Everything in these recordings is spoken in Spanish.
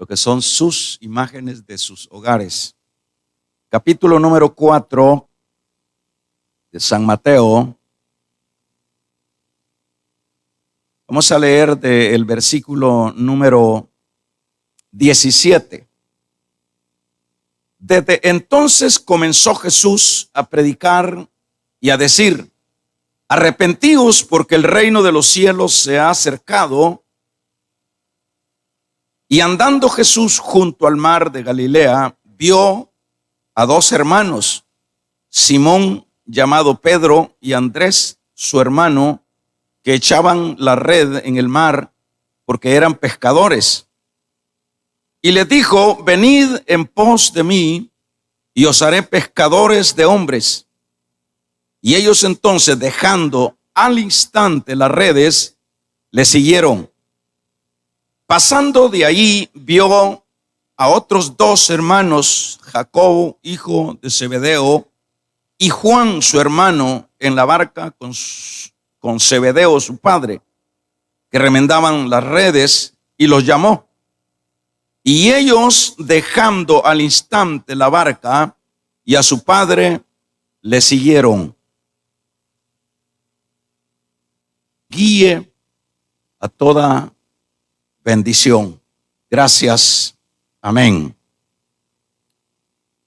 lo que son sus imágenes de sus hogares. Capítulo número 4 de San Mateo. Vamos a leer del versículo número 17. Desde entonces comenzó Jesús a predicar y a decir: arrepentíos, porque el reino de los cielos se ha acercado. Y andando Jesús junto al mar de Galilea, vio a dos hermanos, Simón llamado Pedro y Andrés su hermano, que echaban la red en el mar porque eran pescadores. Y les dijo: venid en pos de mí y os haré pescadores de hombres. Y ellos entonces, dejando al instante las redes, le siguieron. Pasando de ahí, vio a otros dos hermanos, Jacobo, hijo de Zebedeo, y Juan, su hermano, en la barca con Zebedeo, su padre, que remendaban las redes, y los llamó. Y ellos, dejando al instante la barca y a su padre, le siguieron. Guíe a toda bendición. Gracias. Amén.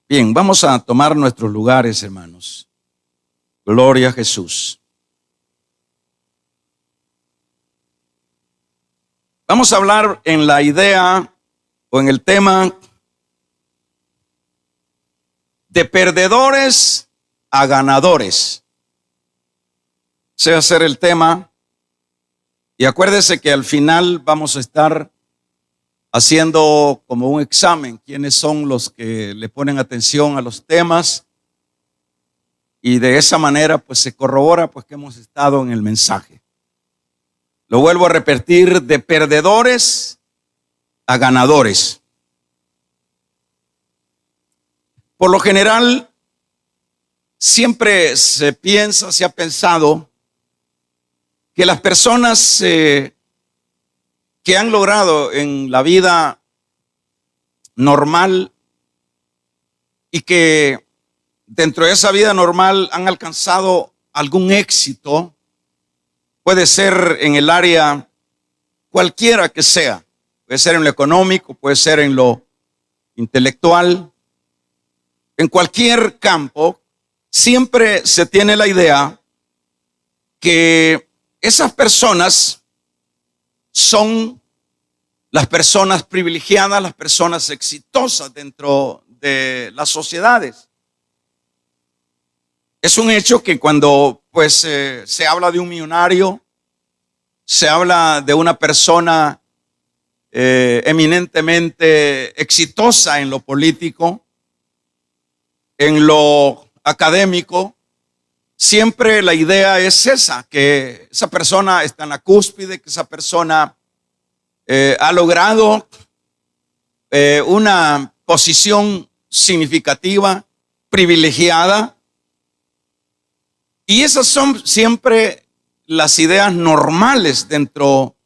Bien, vamos a tomar nuestros lugares, hermanos. Gloria a Jesús. Vamos a hablar en la idea o en el tema de perdedores a ganadores. Ese va a ser el tema. Y acuérdese que al final vamos a estar haciendo como un examen, quiénes son los que le ponen atención a los temas, y de esa manera pues se corrobora pues que hemos estado en el mensaje. Lo vuelvo a repetir: de perdedores a ganadores. Por lo general siempre se ha pensado que las personas que han logrado en la vida normal y que dentro de esa vida normal han alcanzado algún éxito, puede ser en el área cualquiera que sea, puede ser en lo económico, puede ser en lo intelectual, en cualquier campo, siempre se tiene la idea que esas personas son las personas privilegiadas, las personas exitosas dentro de las sociedades. Es un hecho que cuando se habla de un millonario, se habla de una persona eminentemente exitosa en lo político, en lo académico, siempre la idea es esa, que esa persona está en la cúspide, que esa persona ha logrado una posición significativa, privilegiada. Y esas son siempre las ideas normales dentro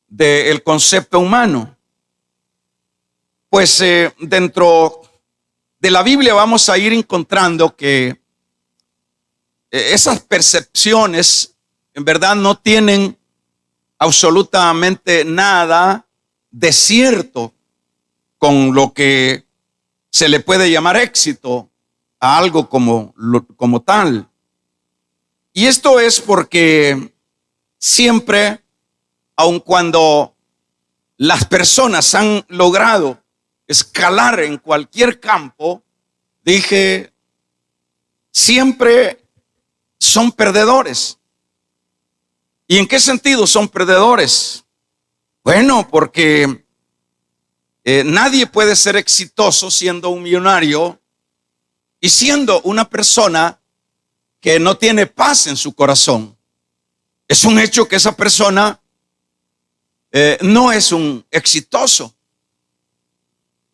del concepto humano. Pues dentro de la Biblia vamos a ir encontrando que esas percepciones en verdad no tienen absolutamente nada de cierto con lo que se le puede llamar éxito a algo como tal. Y esto es porque siempre, aun cuando las personas han logrado escalar en cualquier campo, dije, siempre son perdedores. ¿Y en qué sentido son perdedores? Bueno, porque nadie puede ser exitoso siendo un millonario y siendo una persona que no tiene paz en su corazón. Es un hecho que esa persona no es un exitoso.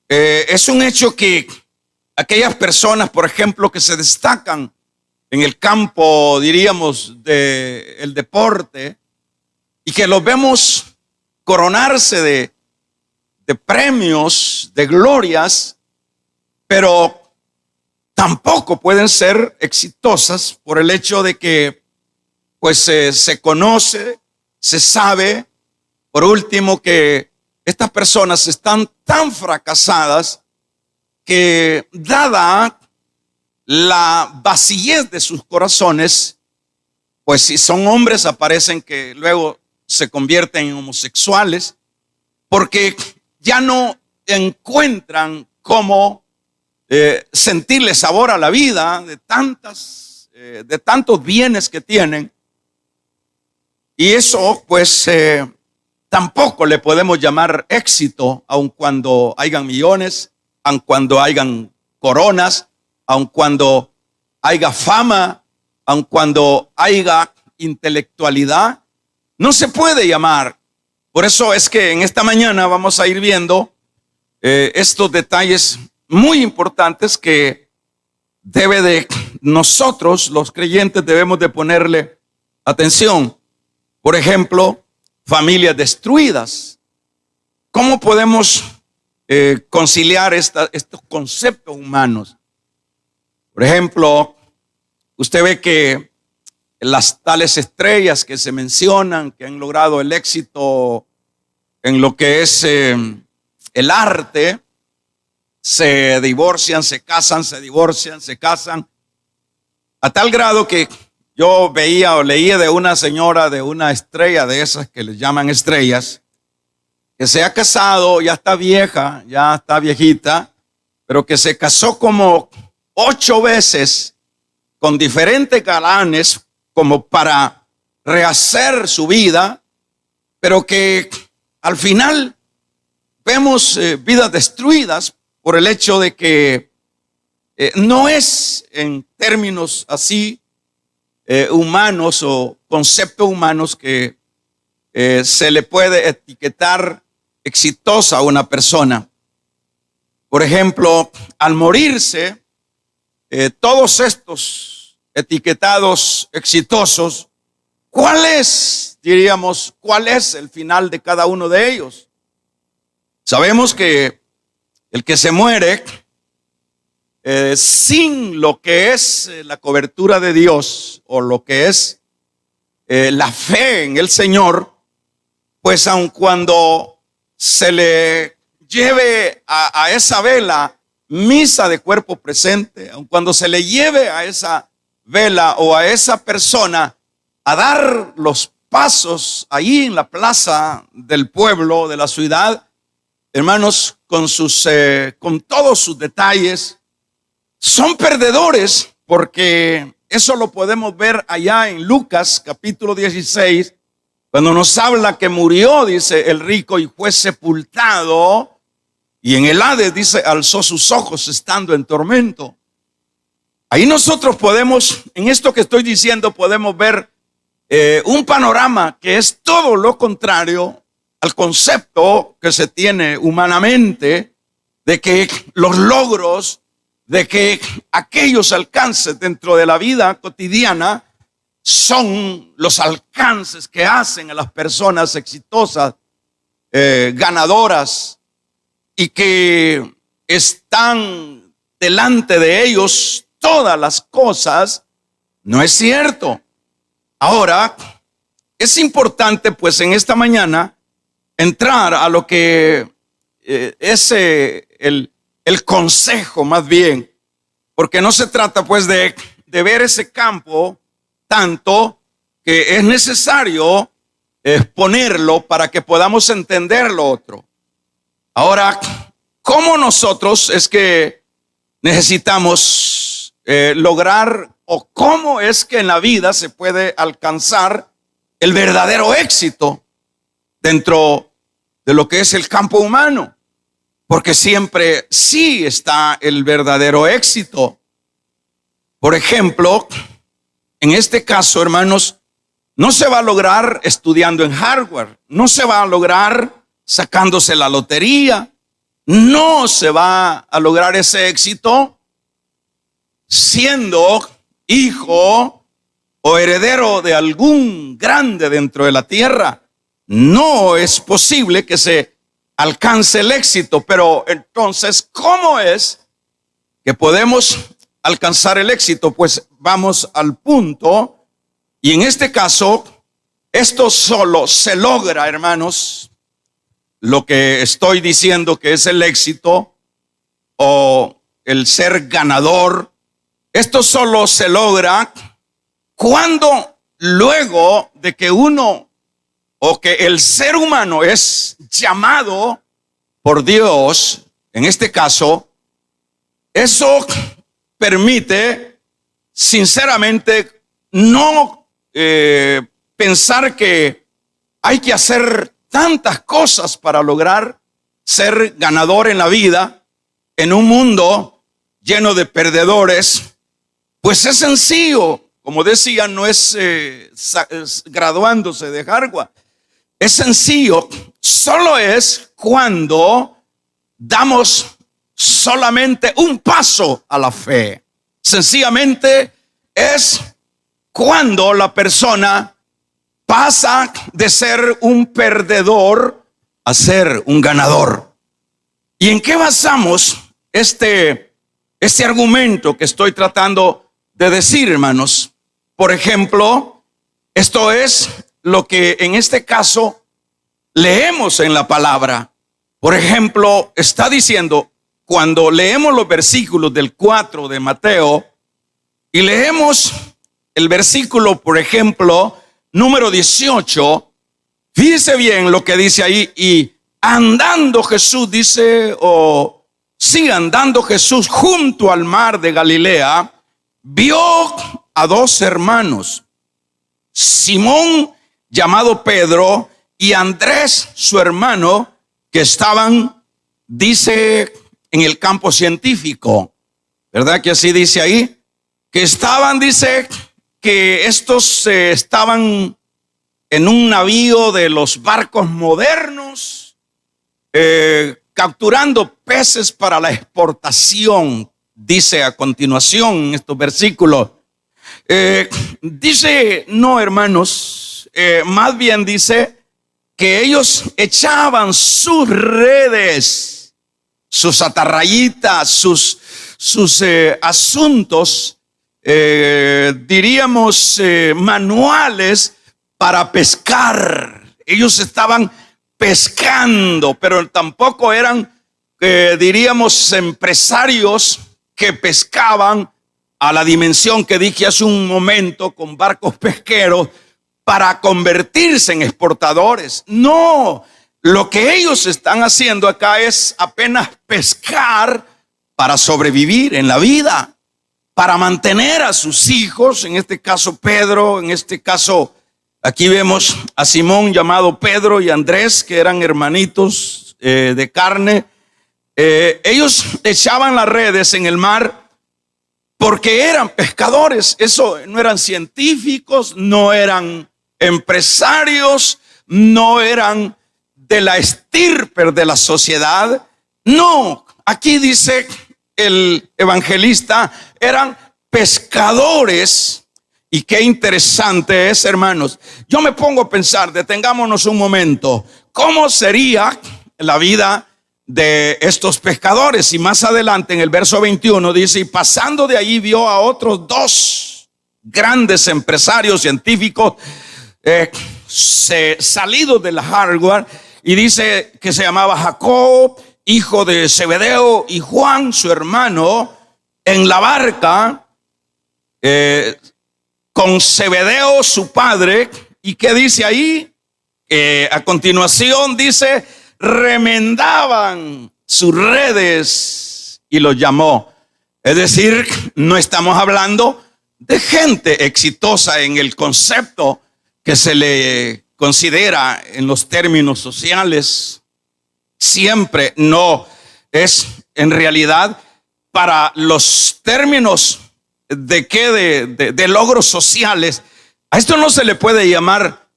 Es un hecho que aquellas personas, por ejemplo, que se destacan en el campo, diríamos, del deporte, y que los vemos coronarse de premios, de glorias, pero tampoco pueden ser exitosas por el hecho de que pues se conoce, se sabe, por último, que estas personas están tan fracasadas que dada la vacillez de sus corazones, pues si son hombres aparecen que luego se convierten en homosexuales porque ya no encuentran cómo sentirle sabor a la vida de tantos bienes que tienen. Y eso pues tampoco le podemos llamar éxito, aun cuando hayan millones, aun cuando hayan coronas, aun cuando haya fama, aun cuando haya intelectualidad. No se puede llamar. Por eso es que en esta mañana vamos a ir viendo estos detalles muy importantes que debe de nosotros, los creyentes, debemos de ponerle atención. Por ejemplo, familias destruidas. ¿Cómo podemos conciliar estos conceptos humanos? Por ejemplo, usted ve que las tales estrellas que se mencionan, que han logrado el éxito en lo que es el arte, se divorcian, se casan, se divorcian, se casan, a tal grado que yo veía o leía de una señora, de una estrella de esas que les llaman estrellas, que se ha casado, ya está vieja, ya está viejita, pero que se casó como 8 veces con diferentes galanes como para rehacer su vida, pero que al final vemos vidas destruidas por el hecho de que no es en términos así humanos o conceptos humanos que se le puede etiquetar exitosa a una persona. Por ejemplo, al morirse, todos estos etiquetados exitosos, ¿cuál es el final de cada uno de ellos? Sabemos que el que se muere sin lo que es la cobertura de Dios o lo que es la fe en el Señor, pues aun cuando se le lleve a esa vela misa de cuerpo presente, aun cuando se le lleve a esa vela o a esa persona a dar los pasos ahí en la plaza del pueblo, de la ciudad, hermanos, con todos sus detalles, son perdedores, porque eso lo podemos ver allá en Lucas capítulo 16, cuando nos habla que murió, dice, el rico y fue sepultado, y en el Hades, dice, alzó sus ojos estando en tormento. Ahí nosotros podemos, en esto que estoy diciendo, podemos ver un panorama que es todo lo contrario al concepto que se tiene humanamente de que los logros, de que aquellos alcances dentro de la vida cotidiana son los alcances que hacen a las personas exitosas, ganadoras, y que están delante de ellos todas las cosas. No es cierto. Ahora, es importante pues en esta mañana entrar a lo que es el consejo más bien, porque no se trata pues de ver ese campo tanto que es necesario exponerlo para que podamos entender lo otro. Ahora, ¿cómo nosotros es que necesitamos lograr o cómo es que en la vida se puede alcanzar el verdadero éxito dentro de lo que es el campo humano? Porque siempre sí está el verdadero éxito. Por ejemplo, en este caso, hermanos, no se va a lograr estudiando en Harvard, no se va a lograr sacándose la lotería, no se va a lograr ese éxito siendo hijo o heredero de algún grande dentro de la tierra. No es posible que se alcance el éxito. Pero entonces, ¿cómo es que podemos alcanzar el éxito? Pues vamos al punto. Y en este caso, esto solo se logra, hermanos, lo que estoy diciendo que es el éxito o el ser ganador. Esto solo se logra cuando luego de que uno o que el ser humano es llamado por Dios, en este caso, eso permite sinceramente no pensar que hay que hacer tantas cosas para lograr ser ganador en la vida, en un mundo lleno de perdedores. Pues es sencillo, como decía, no es graduándose de Harvard. Es sencillo, solo es cuando damos solamente un paso a la fe. Sencillamente es cuando la persona pasa de ser un perdedor a ser un ganador. ¿Y en qué basamos este argumento que estoy tratando de decir, hermanos? Por ejemplo, esto es lo que en este caso leemos en la palabra. Por ejemplo, está diciendo, cuando leemos los versículos del 4 de Mateo y leemos el versículo, por ejemplo, número 18, fíjese bien lo que dice ahí. Y andando Jesús, dice, andando Jesús junto al mar de Galilea, vio a dos hermanos, Simón llamado Pedro y Andrés su hermano, que estaban, dice, en el campo científico. ¿Verdad que así dice ahí? Que estaban, dice, que estos estaban en un navío de los barcos modernos, capturando peces para la exportación. Dice a continuación en estos versículos. Dice, no, hermanos, más bien dice que ellos echaban sus redes, sus atarrayitas, sus asuntos, diríamos, manuales para pescar. Ellos estaban pescando, pero tampoco eran, diríamos, empresarios que pescaban a la dimensión que dije hace un momento, con barcos pesqueros para convertirse en exportadores. No, lo que ellos están haciendo acá es apenas pescar para sobrevivir en la vida, para mantener a sus hijos, en este caso Pedro, en este caso aquí vemos a Simón llamado Pedro y Andrés, que eran hermanitos de carne. Ellos echaban las redes en el mar porque eran pescadores. Eso no eran científicos, no eran empresarios, no eran de la estirpe de la sociedad. No, aquí dice el evangelista, eran pescadores. Y qué interesante es, hermanos. Yo me pongo a pensar, detengámonos un momento, ¿cómo sería la vida de estos pescadores? Y más adelante en el verso 21 dice, y pasando de allí vio a otros dos grandes empresarios científicos salidos de la Harvard, y dice que se llamaba Jacob, hijo de Zebedeo, y Juan, su hermano, en la barca con Zebedeo, su padre. ¿Y qué dice ahí? A continuación dice, remendaban sus redes y los llamó. Es decir, no estamos hablando de gente exitosa en el concepto que se le considera en los términos sociales. Siempre no es en realidad para los términos de logros sociales. A esto no se le puede llamar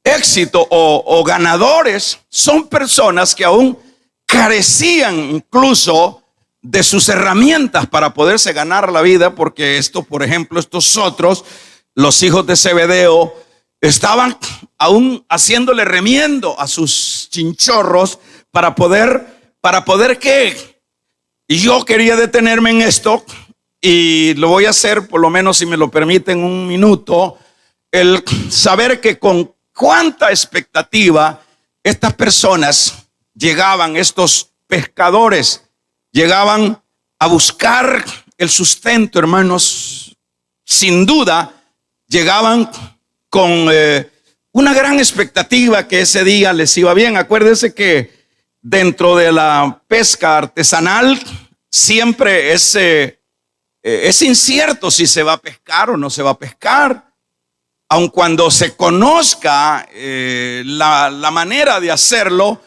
éxito o ganadores. Son personas que aún carecían incluso de sus herramientas para poderse ganar la vida, porque esto, por ejemplo, estos otros, los hijos de Zebedeo, estaban aún haciéndole remiendo a sus chinchorros para poder ¿qué? Y yo quería detenerme en esto y lo voy a hacer, por lo menos si me lo permiten, un minuto. El saber que con cuánta expectativa estas personas llegaban, estos pescadores llegaban a buscar el sustento, hermanos. Sin duda llegaban con una gran expectativa que ese día les iba bien. Acuérdense que dentro de la pesca artesanal siempre es incierto si se va a pescar o no se va a pescar. Aun cuando se conozca la manera de hacerlo,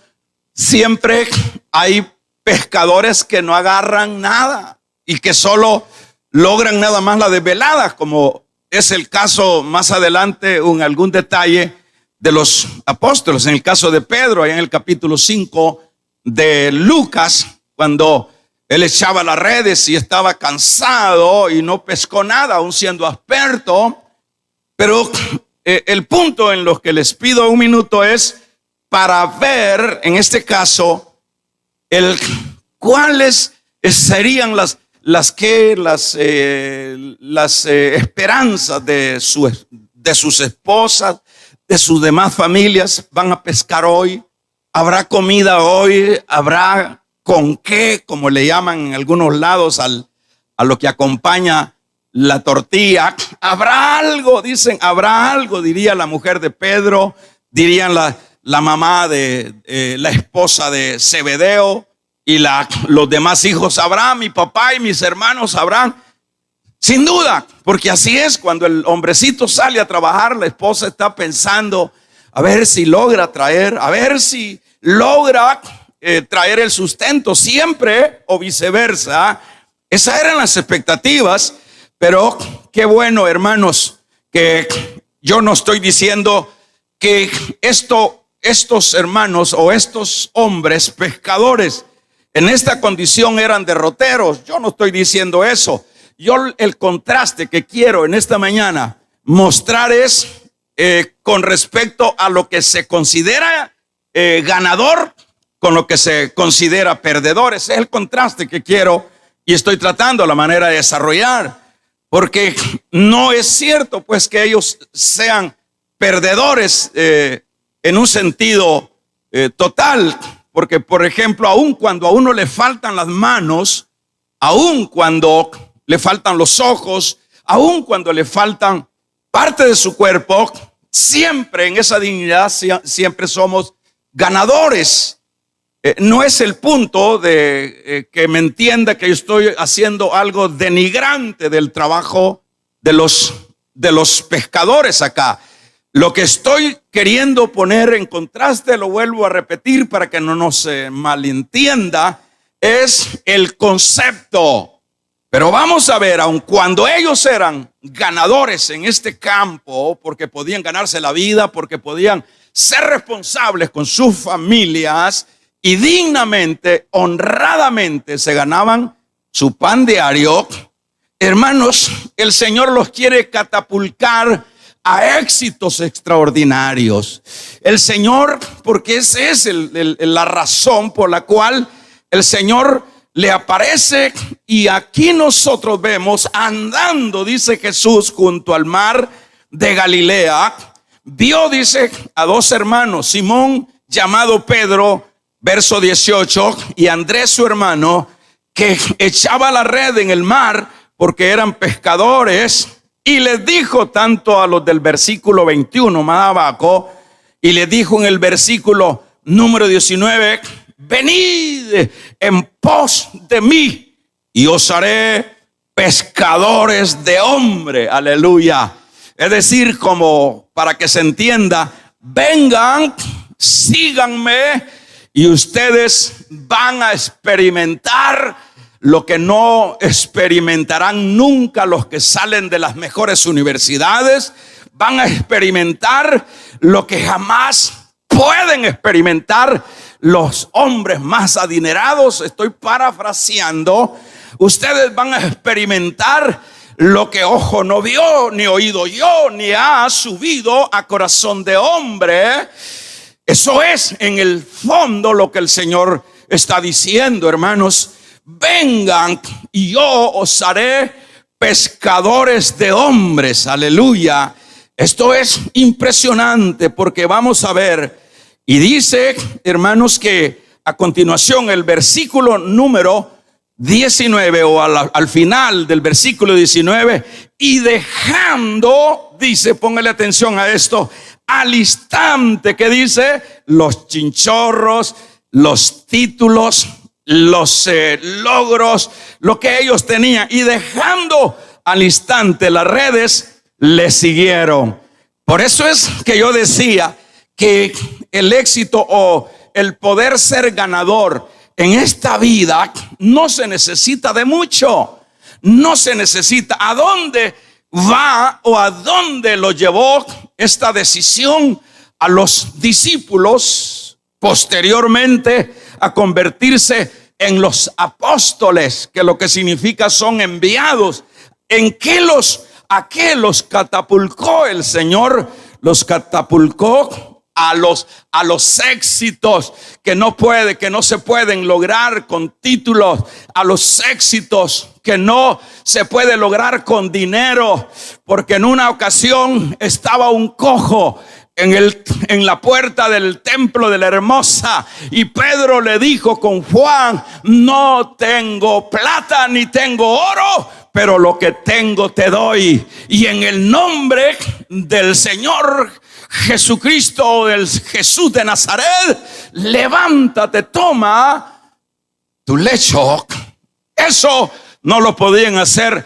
siempre hay pescadores que no agarran nada y que solo logran nada más la desvelada, como es el caso más adelante en algún detalle de los apóstoles. En el caso de Pedro, allá en el capítulo 5 de Lucas, cuando él echaba las redes y estaba cansado y no pescó nada, aún siendo experto. Pero el punto en lo que les pido un minuto es para ver, en este caso, cuáles serían las esperanzas de sus esposas, de sus demás familias. Van a pescar hoy, habrá comida hoy, habrá con qué, como le llaman en algunos lados a lo que acompaña la tortilla. Habrá algo, dicen, habrá algo, diría la mujer de Pedro, dirían la mamá de la esposa de Zebedeo y los demás hijos. Habrá, mi papá y mis hermanos habrán, sin duda, porque así es. Cuando el hombrecito sale a trabajar, la esposa está pensando a ver si logra traer, a ver si logra traer el sustento siempre, o viceversa. Esas eran las expectativas. Pero qué bueno, hermanos, que yo no estoy diciendo que estos hermanos o estos hombres pescadores en esta condición eran derroteros. Yo no estoy diciendo eso. Yo el contraste que quiero en esta mañana mostrar es con respecto a lo que se considera ganador con lo que se considera perdedor. Ese es el contraste que quiero y estoy tratando la manera de desarrollar. Porque no es cierto pues que ellos sean perdedores en un sentido total. Porque, por ejemplo, aun cuando a uno le faltan las manos, aun cuando le faltan los ojos, aun cuando le faltan parte de su cuerpo, siempre en esa dignidad siempre somos ganadores. No es el punto de que me entienda que yo estoy haciendo algo denigrante del trabajo de los pescadores acá. Lo que estoy queriendo poner en contraste, lo vuelvo a repetir para que no nos malentienda, es el concepto. Pero vamos a ver, aun cuando ellos eran ganadores en este campo, porque podían ganarse la vida, porque podían ser responsables con sus familias, y dignamente, honradamente se ganaban su pan diario, hermanos, el Señor los quiere catapultar a éxitos extraordinarios. El Señor, porque esa es la razón por la cual el Señor le aparece, y aquí nosotros vemos andando, dice Jesús, junto al mar de Galilea. Vio, dice, a dos hermanos, Simón llamado Pedro, verso 18, y Andrés su hermano, que echaba la red en el mar porque eran pescadores. Y les dijo tanto a los del versículo 21 más abajo, y les dijo en el versículo número 19: venid en pos de mí y os haré pescadores de hombre. Aleluya. Es decir, como para que se entienda, vengan, síganme, y ustedes van a experimentar lo que no experimentarán nunca los que salen de las mejores universidades. Van a experimentar lo que jamás pueden experimentar los hombres más adinerados. Estoy parafraseando. Ustedes van a experimentar lo que ojo no vio, ni oído yo, ni ha subido a corazón de hombre. Eso es en el fondo lo que el Señor está diciendo, hermanos. Vengan y yo os haré pescadores de hombres. Aleluya. Esto es impresionante porque vamos a ver, y dice, hermanos, que a continuación el versículo número 19 o al final del versículo 19, y dejando, dice, póngale atención a esto, al instante que dice, los chinchorros, los títulos, los logros, lo que ellos tenían, y dejando al instante las redes, le siguieron. Por eso es que yo decía que el éxito o el poder ser ganador en esta vida no se necesita de mucho, no se necesita. ¿A dónde va o a dónde lo llevó esta decisión a los discípulos posteriormente a convertirse en los apóstoles, que lo que significa son enviados? ¿A qué los catapultó el Señor? Los catapultó a los éxitos que no se pueden lograr con títulos, a los éxitos que no se puede lograr con dinero, porque en una ocasión estaba un cojo en la puerta del templo de la Hermosa, y Pedro le dijo con Juan: no tengo plata ni tengo oro, pero lo que tengo te doy, y en el nombre del Señor Jesucristo, del Jesús de Nazaret, levántate, toma tu lecho. Eso no lo podían hacer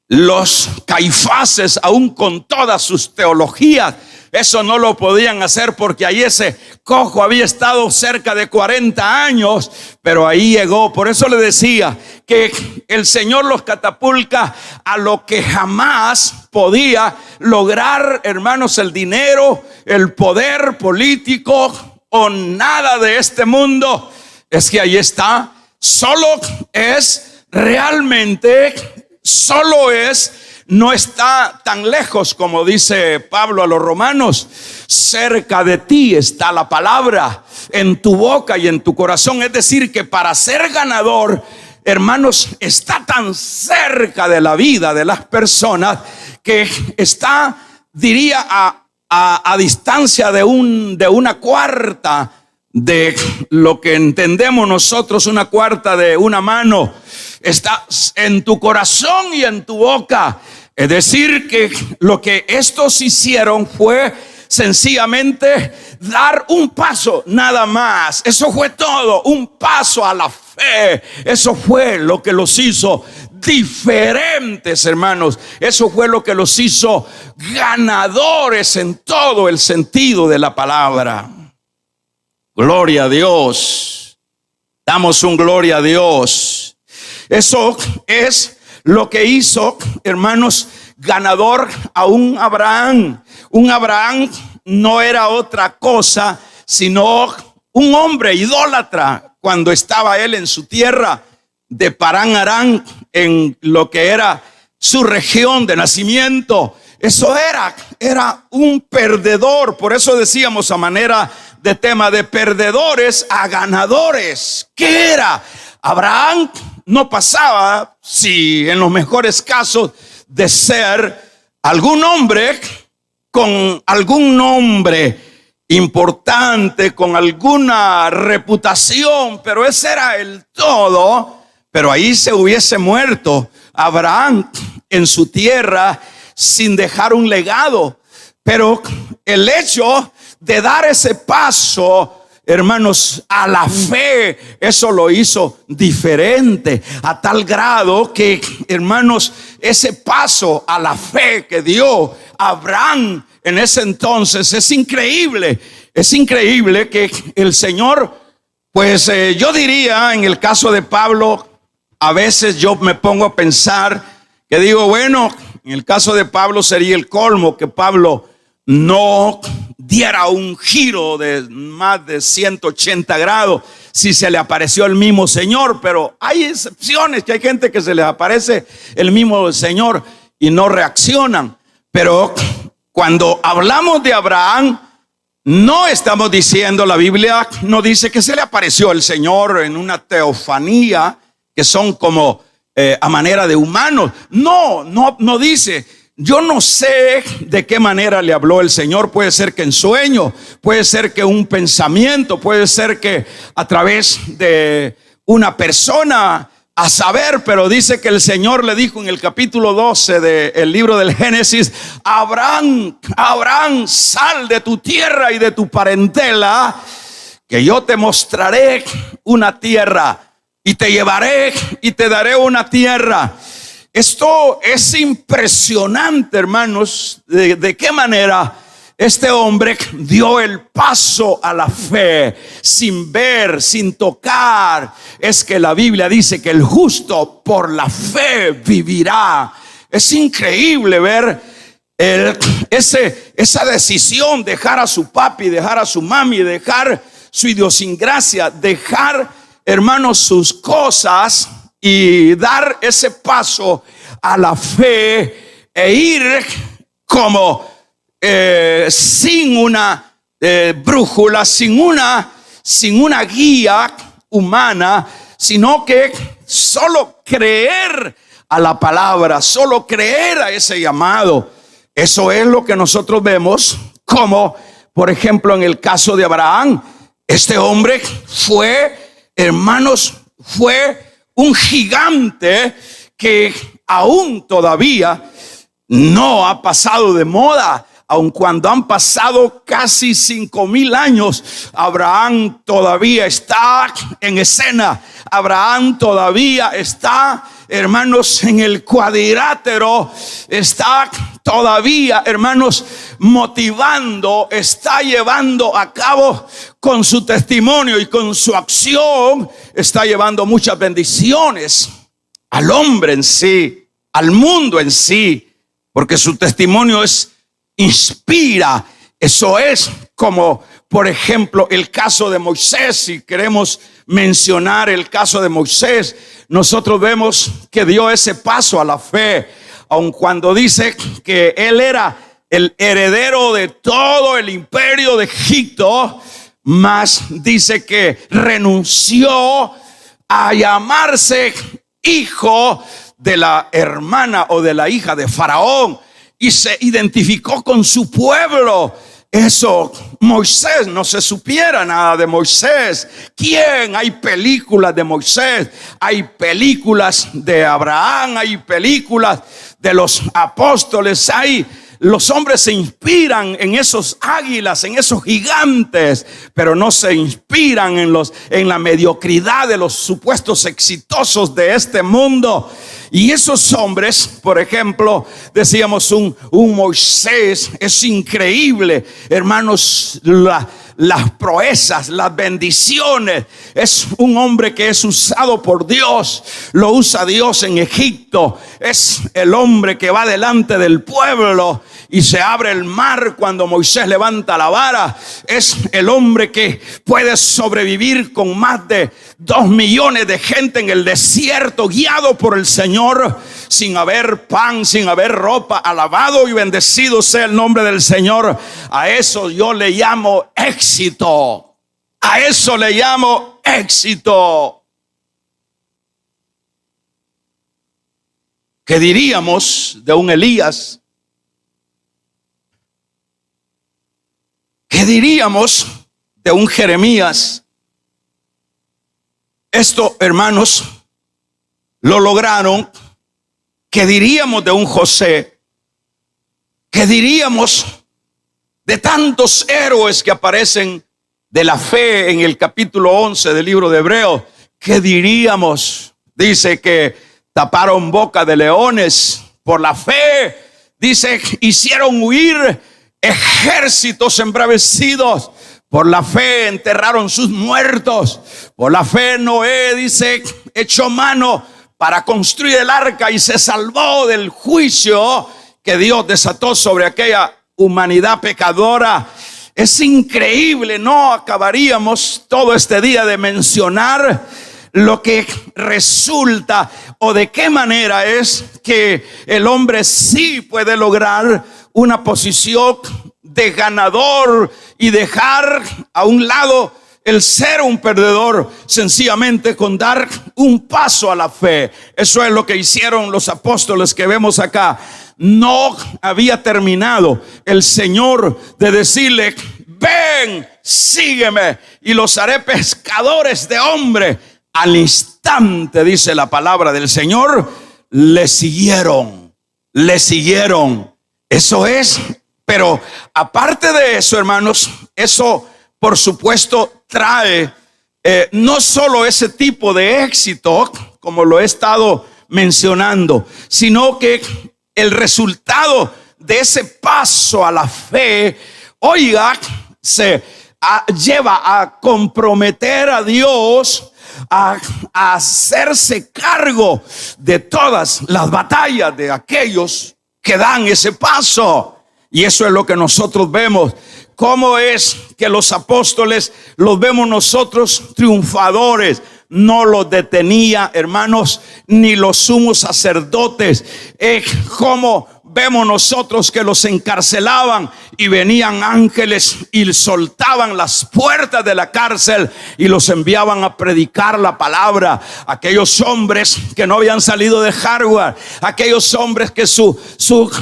los Caifases, aún con todas sus teologías. Eso no lo podían hacer porque ahí ese cojo había estado cerca de 40 años, pero ahí llegó. Por eso le decía que el Señor los catapulta a lo que jamás podía lograr, hermanos, el dinero, el poder político o nada de este mundo. Es que ahí está. No está tan lejos, como dice Pablo a los romanos. Cerca de ti está la palabra, en tu boca y en tu corazón. Es decir, que para ser ganador, hermanos, está tan cerca de la vida de las personas que está, diría, a distancia de una cuarta de lo que entendemos nosotros, una cuarta de una mano. Está en tu corazón y en tu boca. Es decir, que lo que estos hicieron fue sencillamente dar un paso, nada más. Eso fue todo, un paso a la fe. Eso fue lo que los hizo diferentes, hermanos. Eso fue lo que los hizo ganadores en todo el sentido de la palabra. Gloria a Dios. Damos un gloria a Dios. Eso es lo que hizo, hermanos, ganador a un Abraham. Un Abraham no era otra cosa sino un hombre idólatra cuando estaba él en su tierra de Parán Arán, en lo que era su región de nacimiento. Eso era un perdedor. Por eso decíamos a manera de tema, de perdedores a ganadores. ¿Qué era? Abraham no pasaba, si en los mejores casos, de ser algún hombre con algún nombre importante, con alguna reputación, pero ese era el todo. Pero ahí se hubiese muerto Abraham en su tierra sin dejar un legado. Pero el hecho de dar ese paso, hermanos, a la fe, eso lo hizo diferente, a tal grado que, hermanos, ese paso a la fe que dio Abraham en ese entonces es increíble que el Señor, pues yo diría, en el caso de Pablo, a veces yo me pongo a pensar que digo, bueno, en el caso de Pablo sería el colmo que Pablo no diera un giro de más de 180 grados si se le apareció el mismo Señor. Pero hay excepciones, que hay gente que se les aparece el mismo Señor y no reaccionan. Pero cuando hablamos de Abraham, No estamos diciendo, la Biblia no dice que se le apareció el Señor en una teofanía, que son como a manera de humanos. No dice. Yo no sé de qué manera le habló el Señor. Puede ser que en sueño, puede ser que un pensamiento, puede ser que a través de una persona, a saber, pero dice que el Señor le dijo en el capítulo 12 del libro del Génesis: Abraham, Abraham, sal de tu tierra y de tu parentela, que yo te mostraré una tierra y te llevaré y te daré una tierra. Esto es impresionante, hermanos, de qué manera este hombre dio el paso a la fe sin ver, sin tocar. Es que la Biblia dice que el justo por la fe vivirá. Es increíble ver esa decisión, dejar a su papi, dejar a su mami, dejar su idiosincrasia, dejar, hermanos, sus cosas y dar ese paso a la fe e ir como sin una brújula, sin una guía humana, sino que solo creer a la palabra, solo creer a ese llamado. Eso es lo que nosotros vemos, como por ejemplo en el caso de Abraham. Este hombre fue, hermanos, fue un gigante que aún todavía no ha pasado de moda. Aun cuando han pasado casi 5,000 años, Abraham todavía está en escena. Abraham todavía está, hermanos, en el cuadrilátero. Está todavía, hermanos, motivando, está llevando a cabo con su testimonio y con su acción, está llevando muchas bendiciones al hombre en sí, al mundo en sí, porque su testimonio inspira. Eso es como, por ejemplo, el caso de Moisés. Si queremos mencionar el caso de Moisés, nosotros vemos que dio ese paso a la fe, aun cuando dice que él era el heredero de todo el imperio de Egipto, mas dice que renunció a llamarse hijo de la hermana o de la hija de Faraón y se identificó con su pueblo. Eso, Moisés, no se supiera nada de Moisés. ¿Quién? Hay películas de Moisés, hay películas de Abraham, hay películas de los apóstoles. Los hombres se inspiran en esos águilas, en esos gigantes, pero no se inspiran en la mediocridad de los supuestos exitosos de este mundo. Y esos hombres, por ejemplo, decíamos un Moisés, es increíble, hermanos, las proezas, las bendiciones. Es un hombre que es usado por Dios, lo usa Dios en Egipto. Es el hombre que va delante del pueblo y se abre el mar cuando Moisés levanta la vara. Es el hombre que puede sobrevivir con más de 2 millones de gente en el desierto, guiado por el Señor, sin haber pan, sin haber ropa. Alabado y bendecido sea el nombre del Señor. A eso yo le llamo éxito. A eso le llamo éxito. ¿Qué diríamos de un Elías? ¿Qué diríamos de un Jeremías? Esto, hermanos, lo lograron. ¿Qué diríamos de un José? ¿Qué diríamos de tantos héroes que aparecen de la fe en el capítulo 11 del libro de Hebreos? ¿Qué diríamos? Dice que taparon boca de leones por la fe. Dice, hicieron huir ejércitos embravecidos. Por la fe enterraron sus muertos. Por la fe Noé, dice, echó mano para construir el arca y se salvó del juicio que Dios desató sobre aquella humanidad pecadora. Es increíble, no acabaríamos todo este día de mencionar lo que resulta o de qué manera es que el hombre sí puede lograr una posición de ganador y dejar a un lado el ser un perdedor, sencillamente con dar un paso a la fe. Eso es lo que hicieron los apóstoles que vemos acá. No había terminado el Señor de decirle: ven, sígueme y los haré pescadores de hombres. Al instante, dice la palabra del Señor, le siguieron. Eso es. Pero aparte de eso, hermanos, eso por supuesto trae no solo ese tipo de éxito, como lo he estado mencionando, sino que el resultado de ese paso a la fe, oiga, se lleva a comprometer a Dios, a hacerse cargo de todas las batallas de aquellos que dan ese paso. Y eso es lo que nosotros vemos. ¿Cómo es que los apóstoles los vemos nosotros triunfadores? No los detenía, hermanos, ni los sumos sacerdotes. ¿Cómo vemos nosotros que los encarcelaban y venían ángeles y soltaban las puertas de la cárcel y los enviaban a predicar la palabra? Aquellos hombres que no habían salido de Harvard, aquellos hombres que su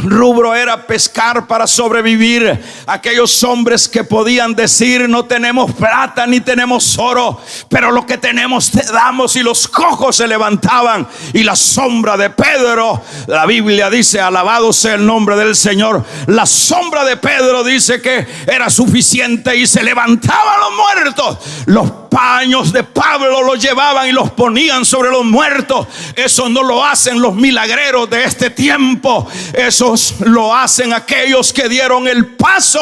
rubro era pescar para sobrevivir, aquellos hombres que podían decir: no tenemos plata ni tenemos oro, pero lo que tenemos te damos. Y los cojos se levantaban, y la sombra de Pedro, la Biblia dice, alabado sea el nombre del Señor, la sombra de Pedro dice que era suficiente y se levantaban los muertos. Los paños de Pablo los llevaban y los ponían sobre los muertos. Eso no lo hacen los milagreros de este tiempo, esos lo hacen aquellos que dieron el paso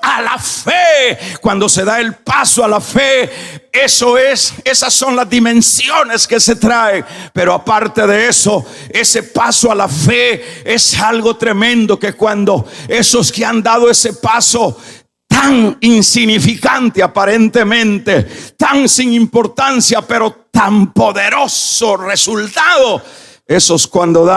a la fe. Cuando se da el paso a la fe, esas son las dimensiones que se traen. Pero aparte de eso, ese paso a la fe es algo tremendo, que cuando esos que han dado ese paso tan insignificante aparentemente, tan sin importancia, pero tan poderoso resultado, esos cuando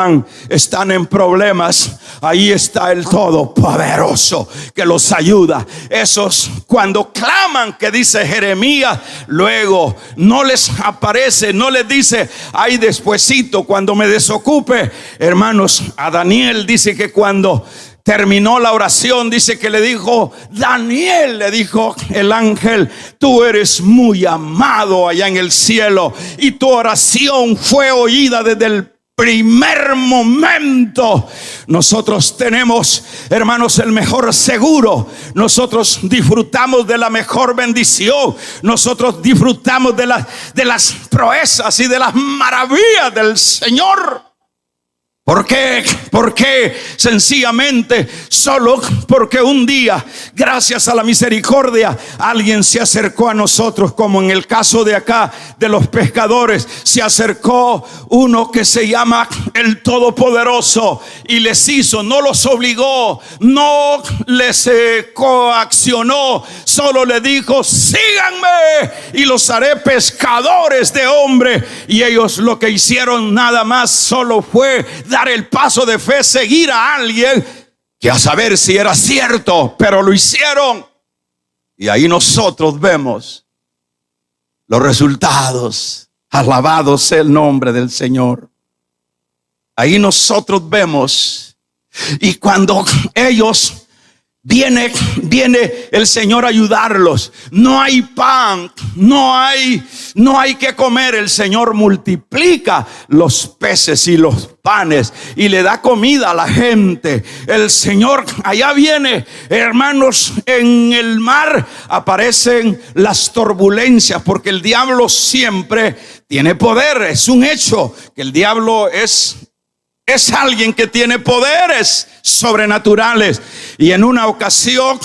están en problemas, ahí está el Todopoderoso que los ayuda. Esos cuando claman, que dice Jeremías, luego no les aparece, no les dice: ay, despuesito, cuando me desocupe. Hermanos, a Daniel dice que cuando terminó la oración, dice que le dijo: Daniel, le dijo el ángel, tú eres muy amado allá en el cielo y tu oración fue oída desde el primer momento. Nosotros tenemos, hermanos, el mejor seguro. Nosotros disfrutamos de la mejor bendición. Nosotros disfrutamos de las proezas y de las maravillas del Señor. ¿Por qué? Porque sencillamente solo porque un día, gracias a la misericordia, alguien se acercó a nosotros, como en el caso de acá de los pescadores. Se acercó uno que se llama el Todopoderoso y les hizo, no los obligó, no les coaccionó, solo le dijo: síganme y los haré pescadores de hombres. Y ellos lo que hicieron nada más solo fue dar el paso de fe, seguir a alguien que a saber si era cierto, pero lo hicieron. Y ahí nosotros vemos los resultados. Alabado sea el nombre del Señor. Ahí nosotros vemos, y cuando ellos viene el Señor a ayudarlos, no hay pan, no hay que comer, el Señor multiplica los peces y los panes y le da comida a la gente. El Señor, allá viene, hermanos, en el mar aparecen las turbulencias, porque el diablo siempre tiene poder. Es un hecho que el diablo es alguien que tiene poderes sobrenaturales. Y en una ocasión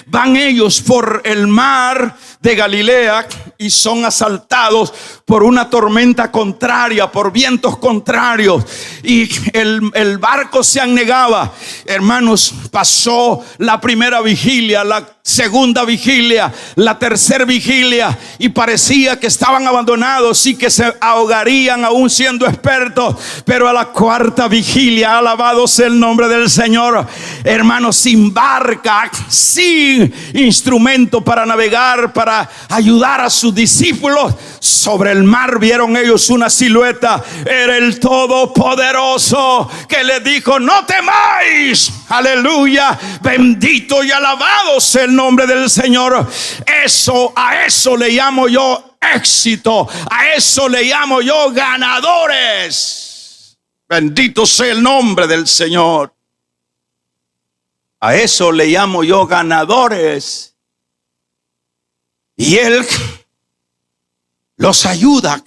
van ellos por el mar de Galilea y son asaltados por una tormenta contraria, por vientos contrarios, y el barco se anegaba. Hermanos, pasó la primera vigilia, la segunda vigilia, la tercera vigilia, y parecía que estaban abandonados y que se ahogarían aún siendo expertos. Pero a la cuarta vigilia, alabado sea el nombre nombre del Señor. Hermanos, sin barca, sin instrumento para navegar, para ayudar a sus discípulos, sobre el mar vieron ellos una silueta. Era el Todopoderoso que les dijo: no temáis. Aleluya, bendito y alabado sea el nombre del Señor. A eso le llamo yo éxito. A eso le llamo yo ganadores. Bendito sea el nombre del Señor. A eso le llamo yo ganadores. Y Él los ayuda.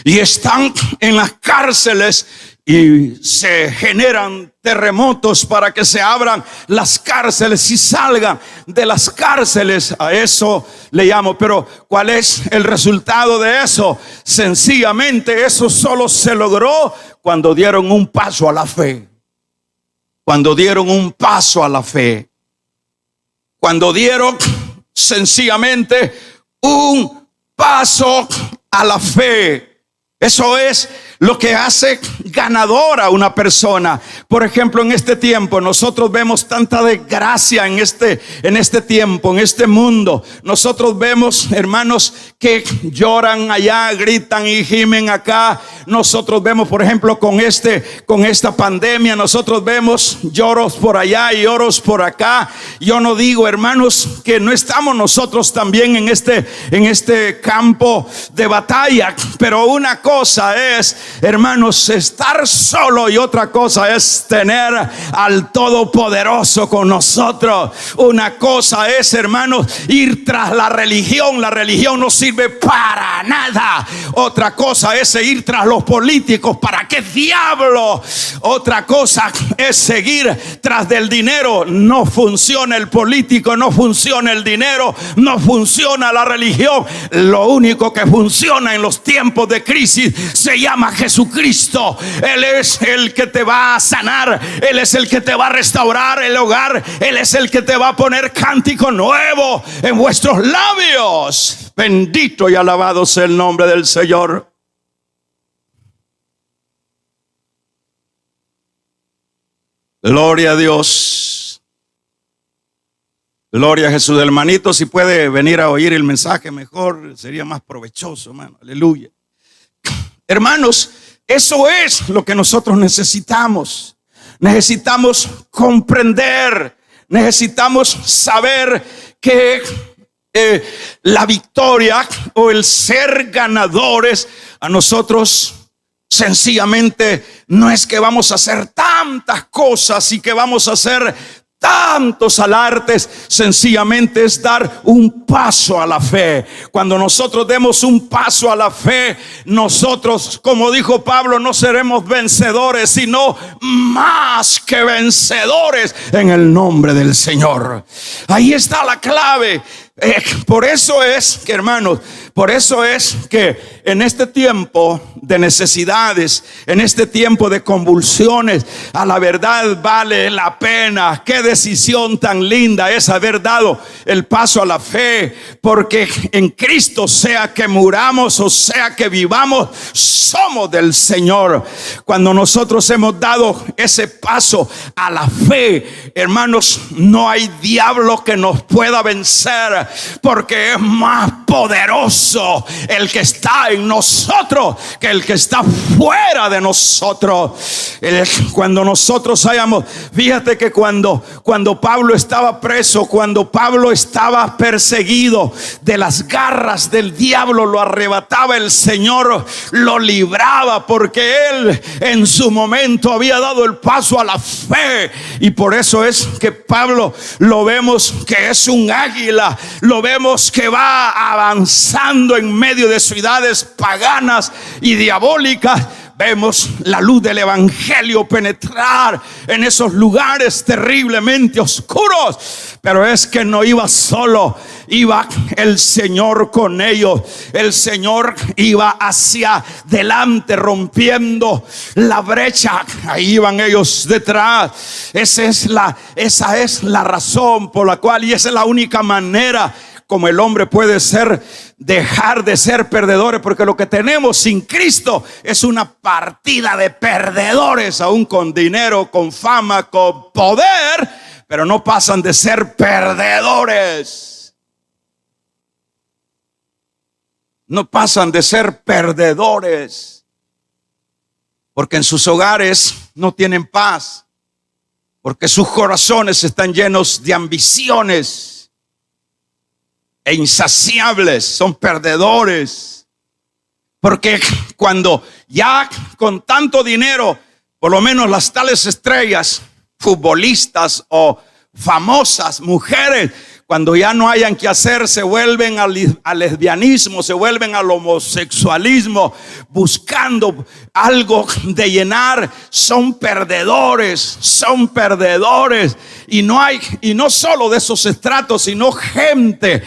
Y están en las cárceles y se generan terremotos para que se abran las cárceles y salgan de las cárceles. A eso le llamo. Pero ¿cuál es el resultado de eso? Sencillamente eso solo se logró cuando dieron un paso a la fe. Cuando dieron un paso a la fe. Cuando dieron sencillamente un paso a la fe. Eso es lo que hace ganador a una persona. Por ejemplo, en este tiempo nosotros vemos tanta desgracia en este tiempo, en este mundo. Nosotros vemos hermanos que lloran allá, gritan y gimen acá. Nosotros vemos, por ejemplo, con esta pandemia, nosotros vemos lloros por allá y lloros por acá. Yo no digo, hermanos, que no estamos nosotros también en este campo de batalla, pero una cosa es, hermanos, estar solo, y otra cosa es tener al Todopoderoso con nosotros. Una cosa es, hermanos, ir tras la religión. La religión no sirve para nada. Otra cosa es ir tras los políticos. ¿Para qué diablo? Otra cosa es seguir tras del dinero. No funciona el político, no funciona el dinero, no funciona la religión. Lo único que funciona en los tiempos de crisis se llama Jesucristo. Él es el que te va a sanar. Él es el que te va a restaurar el hogar. Él es el que te va a poner cántico nuevo en vuestros labios. Bendito y alabado sea el nombre del Señor. Gloria a Dios. Gloria a Jesús. Hermanito, si puede venir a oír el mensaje mejor, sería más provechoso, hermano. Aleluya. Hermanos, eso es lo que nosotros necesitamos. Necesitamos comprender, necesitamos saber que la victoria o el ser ganadores a nosotros sencillamente no es que vamos a hacer tantas cosas y que vamos a hacer tantos alardes. Sencillamente es dar un paso a la fe. Cuando nosotros demos un paso a la fe, nosotros, como dijo Pablo, no seremos vencedores, sino más que vencedores en el nombre del Señor. Ahí está la clave. Por eso es que, hermanos, por eso es que en este tiempo de necesidades, en este tiempo de convulsiones, a la verdad vale la pena. Qué decisión tan linda es haber dado el paso a la fe, porque en Cristo, sea que muramos o sea que vivamos, somos del Señor. Cuando nosotros hemos dado ese paso a la fe, hermanos, no hay diablo que nos pueda vencer, porque es más poderoso el que está en nosotros que el que está fuera de nosotros. Cuando nosotros hayamos, fíjate que cuando Pablo estaba preso, cuando Pablo estaba perseguido, de las garras del diablo lo arrebataba el Señor, lo libraba, porque él en su momento había dado el paso a la fe. Y por eso es que Pablo lo vemos que es un águila, lo vemos que va avanzando en medio de ciudades paganas y diabólicas. Vemos la luz del evangelio penetrar en esos lugares terriblemente oscuros. Pero es que no iba solo, iba el Señor con ellos. El Señor iba hacia delante, rompiendo la brecha. Ahí iban ellos detrás. Esa es la razón por la cual, y esa es la única manera como el hombre puede dejar de ser perdedores, porque lo que tenemos sin Cristo es una partida de perdedores, aún con dinero, con fama, con poder, pero no pasan de ser perdedores. No pasan de ser perdedores, porque en sus hogares no tienen paz, porque sus corazones están llenos de ambiciones e insaciables, son perdedores. Porque cuando ya con tanto dinero, por lo menos las tales estrellas, futbolistas o famosas mujeres, cuando ya no hayan que hacer, se vuelven al lesbianismo, se vuelven al homosexualismo, buscando algo de llenar. Son perdedores, son perdedores. Y no solo de esos estratos, sino gente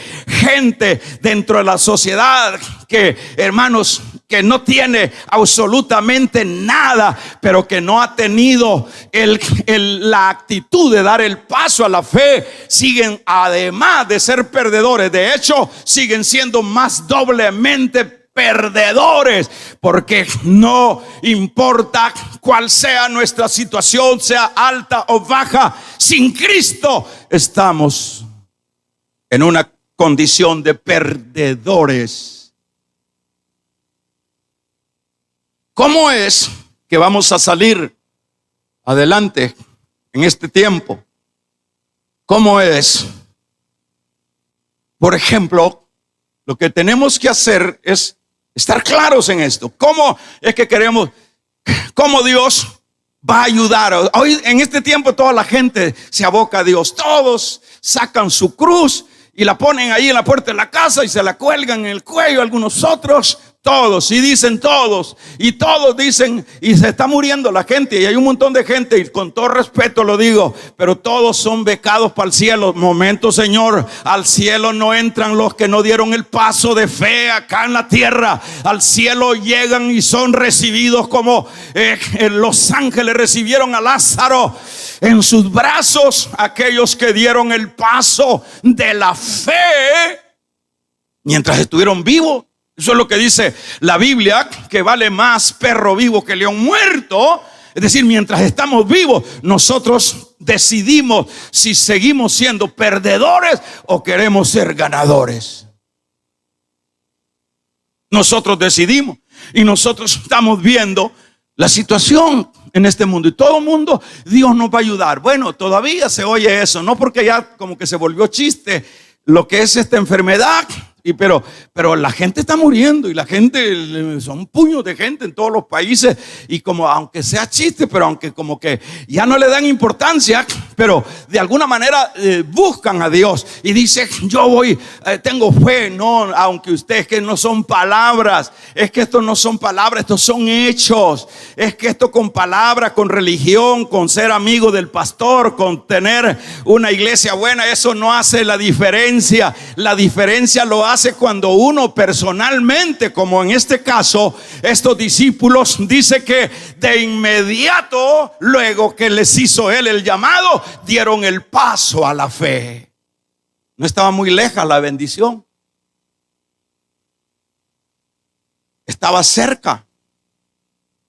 dentro de la sociedad que, hermanos, que no tiene absolutamente nada, pero que no ha tenido la actitud de dar el paso a la fe, siguen, además de ser perdedores, de hecho siguen siendo más doblemente perdedores, porque no importa cuál sea nuestra situación, sea alta o baja, sin Cristo estamos en una condición de perdedores. ¿Cómo es que vamos a salir adelante en este tiempo? ¿Cómo es? Por ejemplo, lo que tenemos que hacer es estar claros en esto. ¿Cómo es que queremos? ¿Cómo Dios va a ayudar? Hoy en este tiempo toda la gente se aboca a Dios. Todos sacan su cruz y la ponen ahí en la puerta de la casa y se la cuelgan en el cuello. Algunos otros, todos, y dicen todos, y todos dicen, y se está muriendo la gente, y hay un montón de gente, y con todo respeto lo digo, pero todos son becados para el cielo. Momento, Señor, al cielo no entran los que no dieron el paso de fe acá en la tierra. Al cielo llegan y son recibidos como los ángeles recibieron a Lázaro en sus brazos, aquellos que dieron el paso de la fe mientras estuvieron vivos. Eso es lo que dice la Biblia, que vale más perro vivo que león muerto. Es decir, mientras estamos vivos, nosotros decidimos si seguimos siendo perdedores o queremos ser ganadores. Nosotros decidimos, y nosotros estamos viendo la situación en este mundo, y todo el mundo, Dios nos va a ayudar. Bueno, todavía se oye eso, no porque ya como que se volvió chiste lo que es esta enfermedad. Pero la gente está muriendo, y la gente, son puños de gente en todos los países, y como aunque sea chiste, pero aunque como que ya no le dan importancia, pero de alguna manera buscan a Dios y dicen, yo voy, tengo fe. No, aunque ustedes, que no son palabras, es que esto no son palabras, estos son hechos. Es que esto con palabras, con religión, con ser amigo del pastor, con tener una iglesia buena, eso no hace la diferencia. La diferencia lo hace cuando uno personalmente, como en este caso, estos discípulos, dice que de inmediato, luego que les hizo él el llamado, dieron el paso a la fe. No estaba muy lejos la bendición, estaba cerca,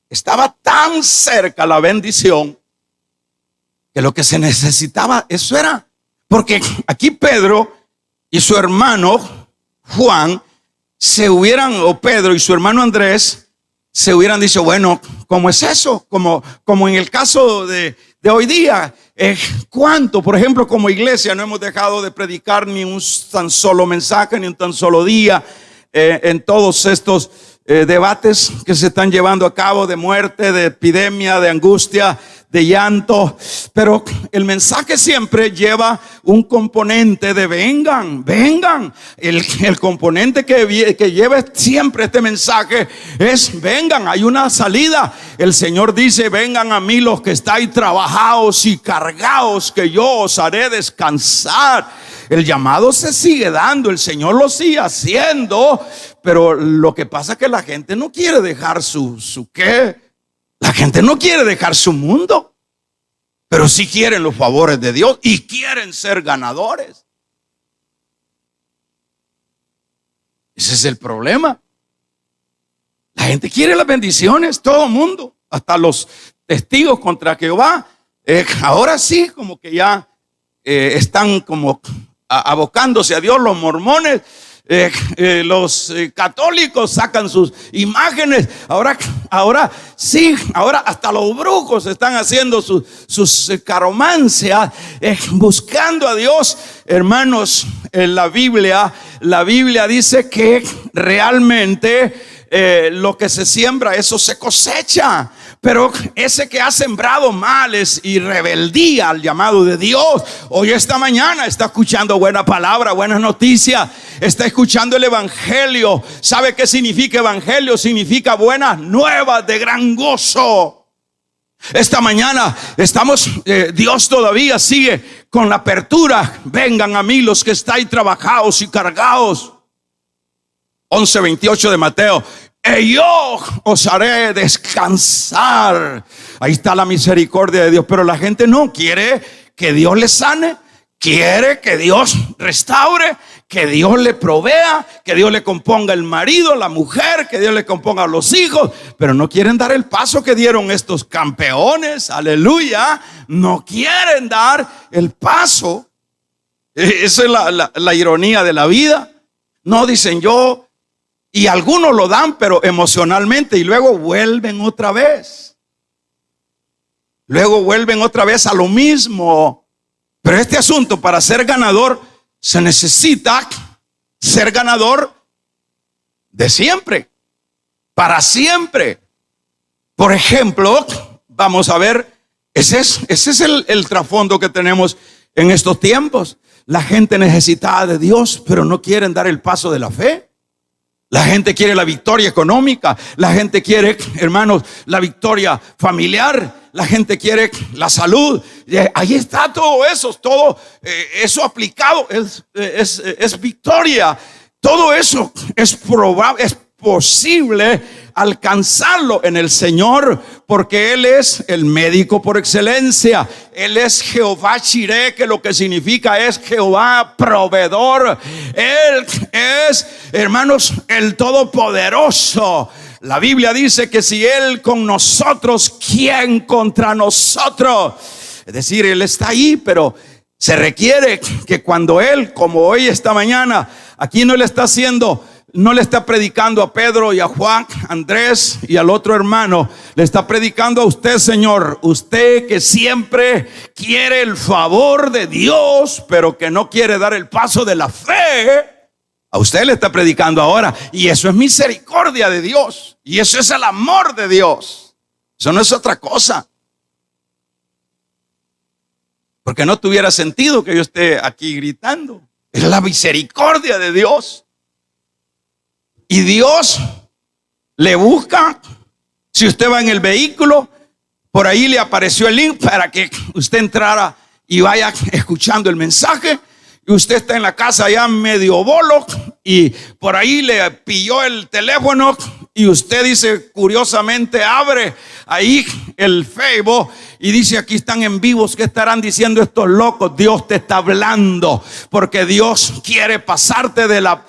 estaba tan cerca la bendición, que lo que se necesitaba, eso era, porque aquí Pedro y su hermano Juan o Pedro y su hermano Andrés se hubieran dicho, bueno, ¿cómo es eso? Como en el caso de hoy día, ¿cuánto? Por ejemplo, como iglesia no hemos dejado de predicar ni un tan solo mensaje, ni un tan solo día, en todos estos debates que se están llevando a cabo, de muerte, de epidemia, de angustia, de llanto. Pero el mensaje siempre lleva un componente de vengan. El componente que lleva siempre este mensaje es vengan, hay una salida. El Señor dice, vengan a mí los que estáis trabajados y cargados, que yo os haré descansar. El llamado se sigue dando, el Señor lo sigue haciendo, pero lo que pasa es que la gente no quiere dejar su qué. La gente no quiere dejar su mundo, pero sí quieren los favores de Dios y quieren ser ganadores. Ese es el problema. La gente quiere las bendiciones, todo el mundo, hasta los testigos contra Jehová. Ahora sí, como que ya están como abocándose a Dios. Los mormones, los católicos sacan sus imágenes. Ahora sí, ahora hasta los brujos están haciendo sus caromancias, buscando a Dios. Hermanos, en la Biblia dice que realmente lo que se siembra, eso se cosecha. Pero ese que ha sembrado males y rebeldía al llamado de Dios, hoy esta mañana está escuchando buena palabra, buenas noticias, está escuchando el evangelio. ¿Sabe qué significa evangelio? Significa buenas nuevas de gran gozo. Esta mañana estamos, Dios todavía sigue con la apertura. Vengan a mí los que estáis trabajados y cargados. 11:28 de Mateo. Y yo os haré descansar. Ahí está la misericordia de Dios. Pero la gente no quiere que Dios le sane, quiere que Dios restaure, que Dios le provea, que Dios le componga el marido, la mujer, que Dios le componga los hijos. Pero no quieren dar el paso que dieron estos campeones, aleluya. No quieren dar el paso. Esa es la ironía de la vida. No dicen yo. Y algunos lo dan, pero emocionalmente, y luego vuelven otra vez. Luego vuelven otra vez a lo mismo. Pero este asunto, para ser ganador, se necesita ser ganador de siempre, para siempre. Por ejemplo, vamos a ver, ese es el trasfondo que tenemos en estos tiempos. La gente necesitada de Dios, pero no quieren dar el paso de la fe. La gente quiere la victoria económica, la gente quiere, hermanos, la victoria familiar, la gente quiere la salud. Ahí está todo eso aplicado es victoria. Todo eso es probable, es posible alcanzarlo en el Señor, porque Él es el médico por excelencia. Él es Jehová Jireh, que lo que significa es Jehová proveedor. Él es, hermanos, el todopoderoso. La Biblia dice que si Él con nosotros, ¿quién contra nosotros? Es decir, Él está ahí, pero se requiere que cuando Él, como hoy esta mañana, aquí no le está predicando a Pedro y a Juan, Andrés y al otro hermano. Le está predicando a usted, Señor. Usted que siempre quiere el favor de Dios, pero que no quiere dar el paso de la fe. A usted le está predicando ahora. Y eso es misericordia de Dios. Y eso es el amor de Dios. Eso no es otra cosa. Porque no tuviera sentido que yo esté aquí gritando. Es la misericordia de Dios. Y Dios le busca. Si usted va en el vehículo, por ahí le apareció el link para que usted entrara y vaya escuchando el mensaje. Y usted está en la casa ya medio bolo y por ahí le pilló el teléfono y usted dice, curiosamente, abre ahí el Facebook y dice, aquí están en vivos. ¿Qué estarán diciendo estos locos? Dios te está hablando, porque Dios quiere pasarte de la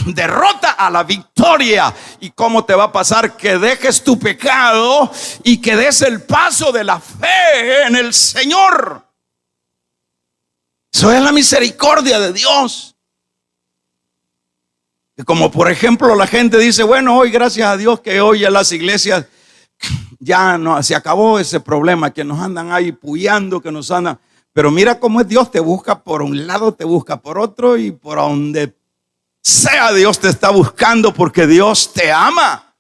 derrota a la victoria. ¿Y cómo te va a pasar? Que dejes tu pecado y que des el paso de la fe en el Señor. Eso es la misericordia de Dios. Y como por ejemplo la gente dice, bueno, hoy gracias a Dios que hoy en las iglesias ya no se acabó ese problema, que nos andan ahí puyando, que nos andan. Pero mira cómo es Dios, te busca por un lado, te busca por otro, y por donde sea Dios te está buscando, porque Dios te ama,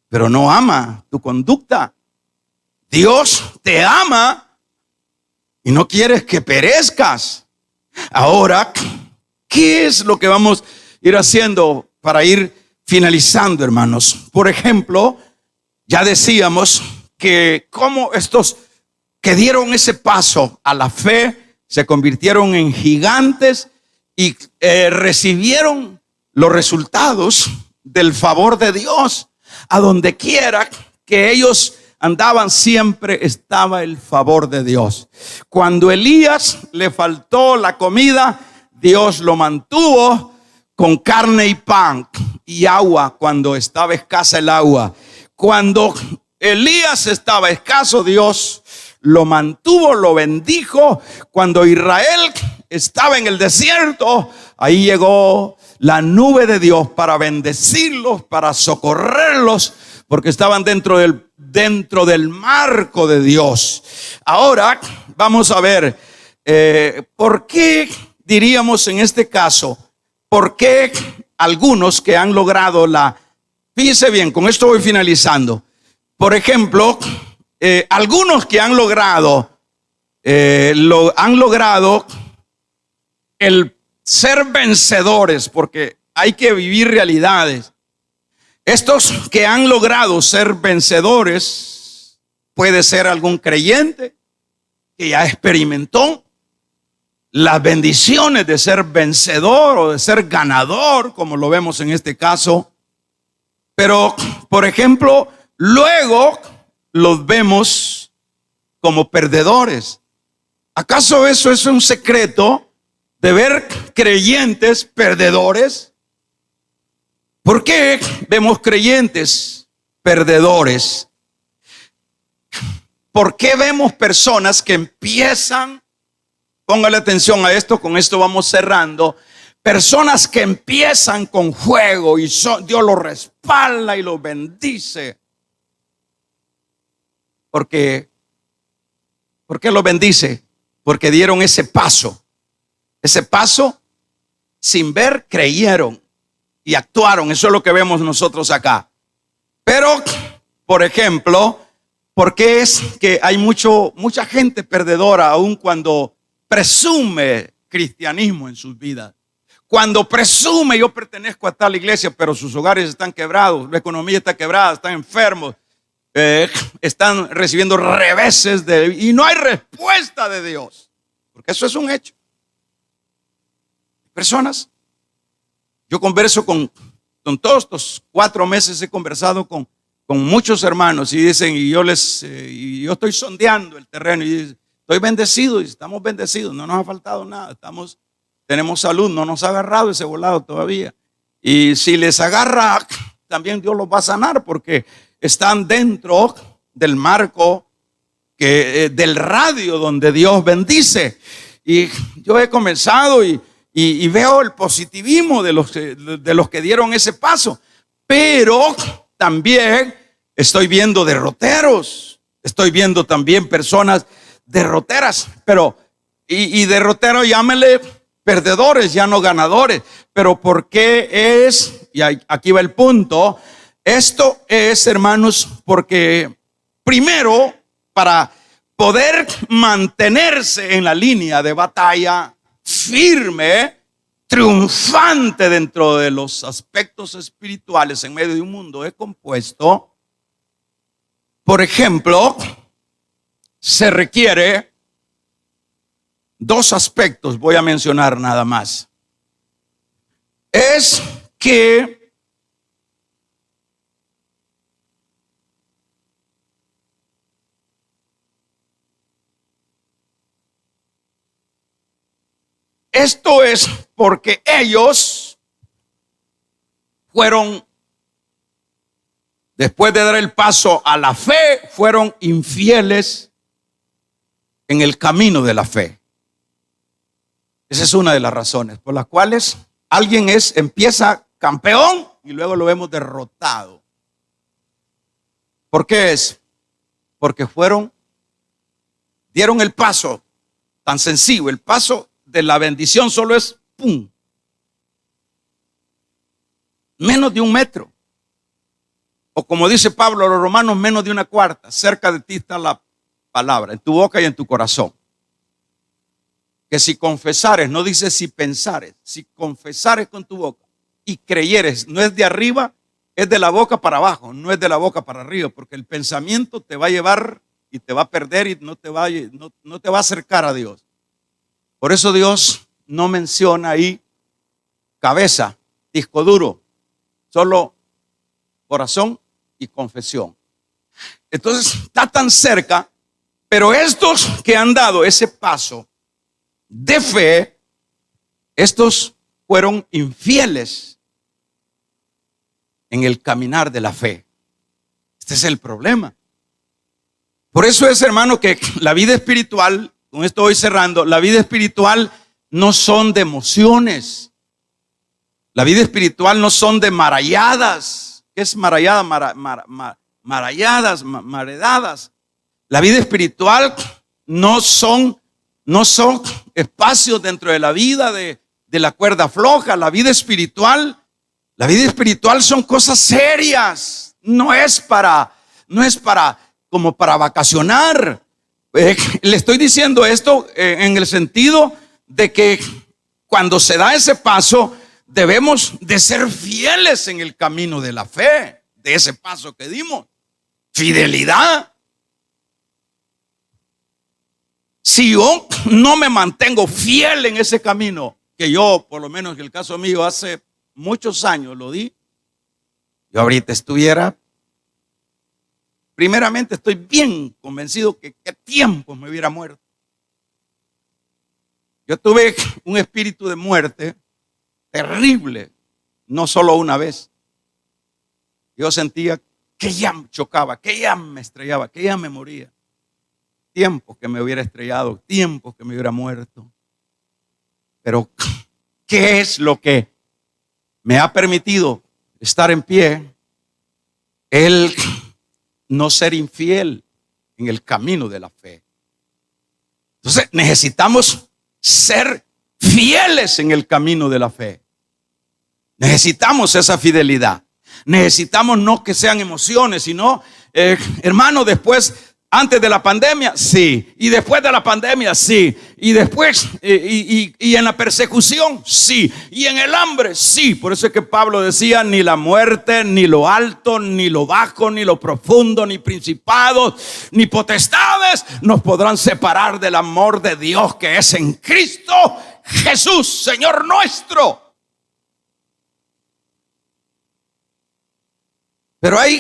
pero no ama tu conducta. Dios te ama y no quieres que perezcas. Ahora, ¿qué es lo que vamos a ir haciendo para ir finalizando, hermanos? Por ejemplo, ya decíamos que como estos que dieron ese paso a la fe se convirtieron en gigantes y recibieron los resultados del favor de Dios. A donde quiera que ellos andaban, siempre estaba el favor de Dios. Cuando Elías le faltó la comida, Dios lo mantuvo. con carne y pan y agua cuando estaba escasa el agua. Cuando Elías estaba escaso, Dios lo mantuvo, lo bendijo. Cuando Israel estaba en el desierto, ahí llegó la nube de Dios para bendecirlos, para socorrerlos, porque estaban dentro del marco de Dios. Ahora vamos a ver por qué diríamos en este caso, por qué algunos que han logrado fíjese bien, con esto voy finalizando. Por ejemplo, algunos que han logrado el ser vencedores, porque hay que vivir realidades. Estos que han logrado ser vencedores, puede ser algún creyente que ya experimentó las bendiciones de ser vencedor o de ser ganador, como lo vemos en este caso. Pero, por ejemplo, luego los vemos como perdedores. ¿Acaso eso es un secreto de ver creyentes perdedores? ¿Por qué vemos creyentes perdedores? ¿Por qué vemos personas que empiezan, póngale atención a esto, con esto vamos cerrando, personas que empiezan con fuego y Dios los respalda y los bendice? ¿Por qué los bendice? Porque dieron ese paso sin ver, creyeron y actuaron. Eso es lo que vemos nosotros acá. Pero, por ejemplo, ¿por qué es que hay mucha gente perdedora aun cuando presume cristianismo en sus vidas? Cuando presume, yo pertenezco a tal iglesia, pero sus hogares están quebrados, la economía está quebrada, están enfermos, están recibiendo reveses y no hay respuesta de Dios, porque eso es un hecho. Personas, yo converso con todos estos 4 meses, he conversado con muchos hermanos y dicen, y yo estoy sondeando el terreno y dicen, estoy bendecido y estamos bendecidos, no nos ha faltado nada, tenemos salud, no nos ha agarrado ese volado todavía. Y si les agarra, también Dios los va a sanar, porque están dentro del marco del radio donde Dios bendice. Y yo he comenzado y veo el positivismo de los que dieron ese paso, pero también estoy viendo derroteros, estoy viendo también personas derroteras, pero y derroteros, llámele perdedores, ya no ganadores. Pero ¿por qué es? Y aquí va el punto. Esto es, hermanos, porque primero, para poder mantenerse en la línea de batalla firme, triunfante dentro de los aspectos espirituales en medio de un mundo descompuesto, por ejemplo, se requiere 2 aspectos, voy a mencionar nada más. Es que esto es porque ellos fueron, después de dar el paso a la fe, fueron infieles en el camino de la fe. Esa es una de las razones por las cuales alguien empieza campeón y luego lo vemos derrotado. ¿Por qué es? Porque dieron el paso tan sencillo, el paso de la bendición solo es ¡pum! Menos de 1 metro. O como dice Pablo a los romanos, menos de 1/4. Cerca de ti está la palabra, en tu boca y en tu corazón. Que si confesares, no dice si pensares, si confesares con tu boca y creyeres, no es de arriba, es de la boca para abajo, no es de la boca para arriba, porque el pensamiento te va a llevar y te va a perder y no te va a acercar a Dios. Por eso Dios no menciona ahí cabeza, disco duro, solo corazón y confesión. Entonces está tan cerca, pero estos que han dado ese paso de fe, estos fueron infieles en el caminar de la fe. Este es el problema. Por eso es, hermano, que la vida espiritual, con esto voy cerrando, la vida espiritual no son de emociones. La vida espiritual no son de maralladas. ¿Qué es marallada? Maredadas. La vida espiritual no son espacios dentro de la vida de la cuerda floja. La vida espiritual son cosas serias. No es para como para vacacionar. Le estoy diciendo esto en el sentido de que cuando se da ese paso, debemos de ser fieles en el camino de la fe, de ese paso que dimos. Fidelidad. Si yo no me mantengo fiel en ese camino, que yo, por lo menos en el caso mío, hace muchos años lo di, yo ahorita estuviera, primeramente estoy bien convencido que qué tiempo me hubiera muerto. Yo tuve un espíritu de muerte terrible, no solo una vez. Yo sentía que ya chocaba, que ya me estrellaba, que ya me moría. Tiempos que me hubiera estrellado, tiempos que me hubiera muerto. Pero, ¿qué es lo que me ha permitido estar en pie? El no ser infiel en el camino de la fe. Entonces, necesitamos ser fieles en el camino de la fe. Necesitamos esa fidelidad. Necesitamos no que sean emociones, sino, hermano, después, antes de la pandemia, sí. Y después de la pandemia, sí. Y después, y en la persecución, sí. Y en el hambre, sí. Por eso es que Pablo decía, ni la muerte, ni lo alto, ni lo bajo, ni lo profundo, ni principados, ni potestades nos podrán separar del amor de Dios que es en Cristo Jesús, Señor nuestro. Pero hay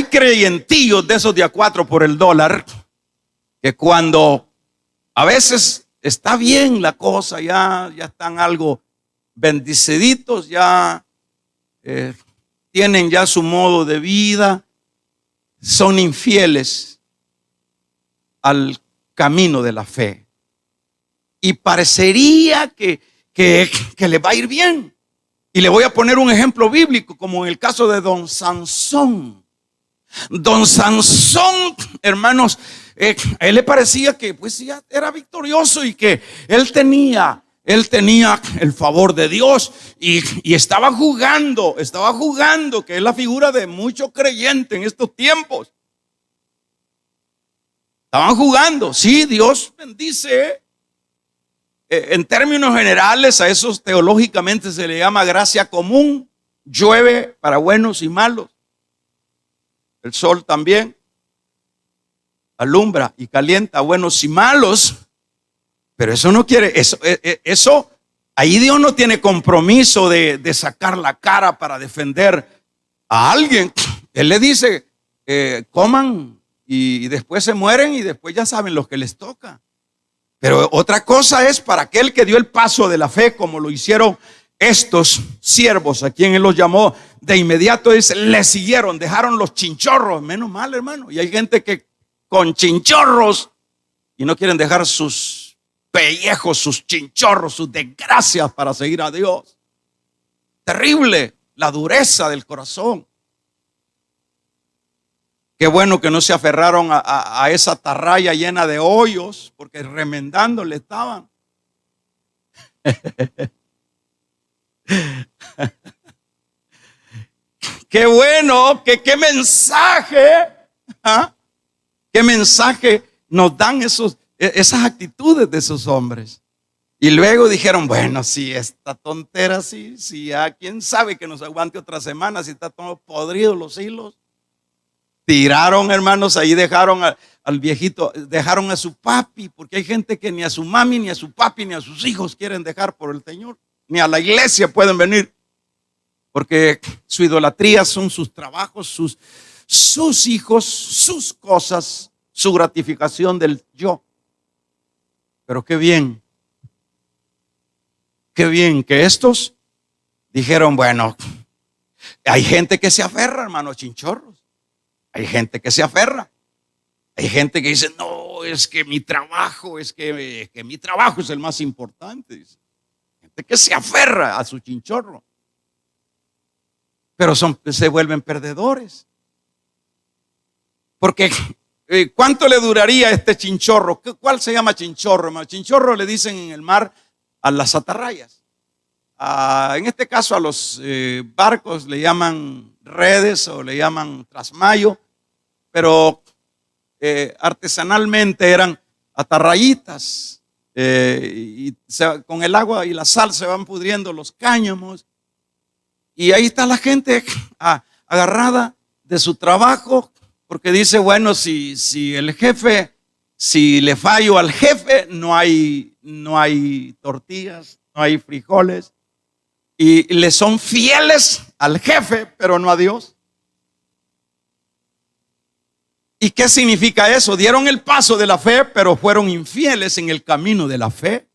creyentillos de esos de a 4 por el dólar que cuando a veces está bien la cosa, ya están algo bendeciditos, ya tienen ya su modo de vida, son infieles al camino de la fe. Y parecería que le va a ir bien. Y le voy a poner un ejemplo bíblico, como en el caso de don Sansón. Don Sansón, hermanos, a él le parecía que pues ya era victorioso y que él tenía el favor de Dios y estaba jugando, que es la figura de mucho creyente en estos tiempos. Estaban jugando, sí, Dios bendice. En términos generales, a esos teológicamente se le llama gracia común. Llueve para buenos y malos. El sol también alumbra y calienta a buenos y malos. Pero eso no quiere, eso ahí Dios no tiene compromiso de sacar la cara para defender a alguien. Él le dice, coman y después se mueren y después ya saben lo que les toca. Pero otra cosa es para aquel que dio el paso de la fe, como lo hicieron estos siervos, a quien él los llamó de inmediato, le siguieron, dejaron los chinchorros. Menos mal, hermano. Y hay gente que con chinchorros y no quieren dejar sus pellejos, sus chinchorros, sus desgracias para seguir a Dios. Terrible la dureza del corazón. Qué bueno que no se aferraron a esa atarraya llena de hoyos, porque remendándole estaban. Qué bueno, qué mensaje, ¿ah? Qué mensaje nos dan esas actitudes de esos hombres. Y luego dijeron, bueno, si esta tontera, si ya quién sabe que nos aguante otra semana, si está todo podrido los hilos. Tiraron, hermanos, ahí dejaron al viejito, dejaron a su papi, porque hay gente que ni a su mami, ni a su papi, ni a sus hijos quieren dejar por el Señor, ni a la iglesia pueden venir, porque su idolatría son sus trabajos, sus hijos, sus cosas, su gratificación del yo. Pero qué bien qué bien que estos dijeron, bueno, hay gente que se aferra, hermanos chinchorros. Hay gente que se aferra. Hay gente que dice, no, es que mi trabajo, mi trabajo es el más importante. Dice. Gente que se aferra a su chinchorro. Pero se vuelven perdedores. Porque ¿cuánto le duraría este chinchorro? ¿Cuál se llama chinchorro, hermano? Chinchorro le dicen en el mar a las atarrayas. En este caso a los barcos le llaman redes o le llaman trasmayo, pero artesanalmente eran atarrayitas. Con el agua y la sal se van pudriendo los cáñamos. Y ahí está la gente agarrada de su trabajo, porque dice, bueno, si el jefe, si le fallo al jefe, no hay tortillas, no hay frijoles. Y le son fieles al jefe, pero no a Dios. ¿Y qué significa eso? Dieron el paso de la fe, pero fueron infieles en el camino de la fe.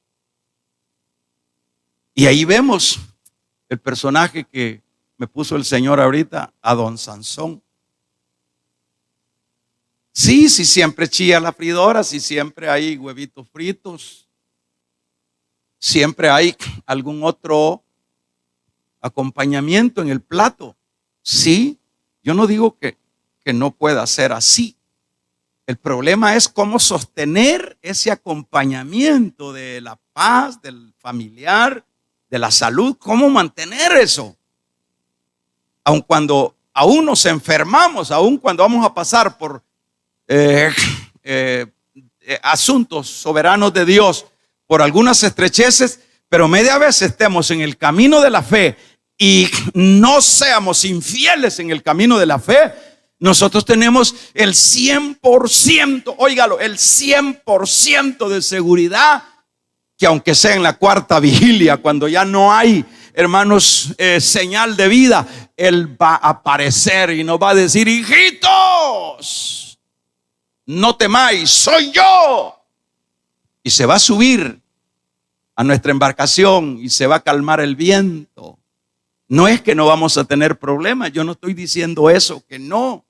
Y ahí vemos el personaje que me puso el Señor ahorita, a don Sansón. Sí, siempre chilla la fridora, si siempre hay huevitos fritos, siempre hay algún otro acompañamiento en el plato. Sí, yo no digo que no pueda ser así. El problema es cómo sostener ese acompañamiento de la paz, del familiar, de la salud, cómo mantener eso. Aun cuando aún nos enfermamos, aun cuando vamos a pasar por asuntos soberanos de Dios, por algunas estrecheces, pero media vez estemos en el camino de la fe y no seamos infieles en el camino de la fe, nosotros tenemos el 100%, óigalo, el 100% de seguridad que aunque sea en la cuarta vigilia, cuando ya no hay, hermanos, señal de vida, Él va a aparecer y nos va a decir, hijitos, no temáis, soy yo. Y se va a subir a nuestra embarcación y se va a calmar el viento. No es que no vamos a tener problemas, yo no estoy diciendo eso, que no.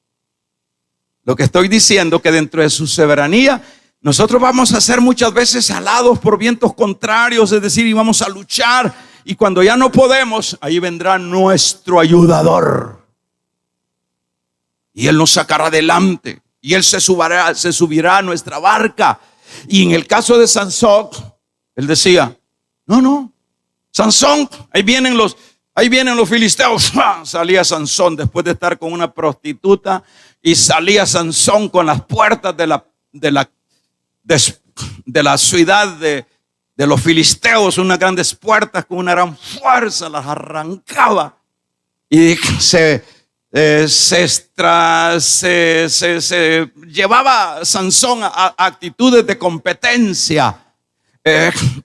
Lo que estoy diciendo es que dentro de su soberanía nosotros vamos a ser muchas veces alados por vientos contrarios, es decir, y vamos a luchar, y cuando ya no podemos, ahí vendrá nuestro ayudador y Él nos sacará adelante y Él se subirá a nuestra barca. Y en el caso de Sansón, él decía, no, Sansón, ahí vienen los filisteos. Salía Sansón después de estar con una prostituta, y salía Sansón con las puertas de la ciudad de los filisteos, unas grandes puertas con una gran fuerza, las arrancaba y se llevaba Sansón a actitudes de competencia.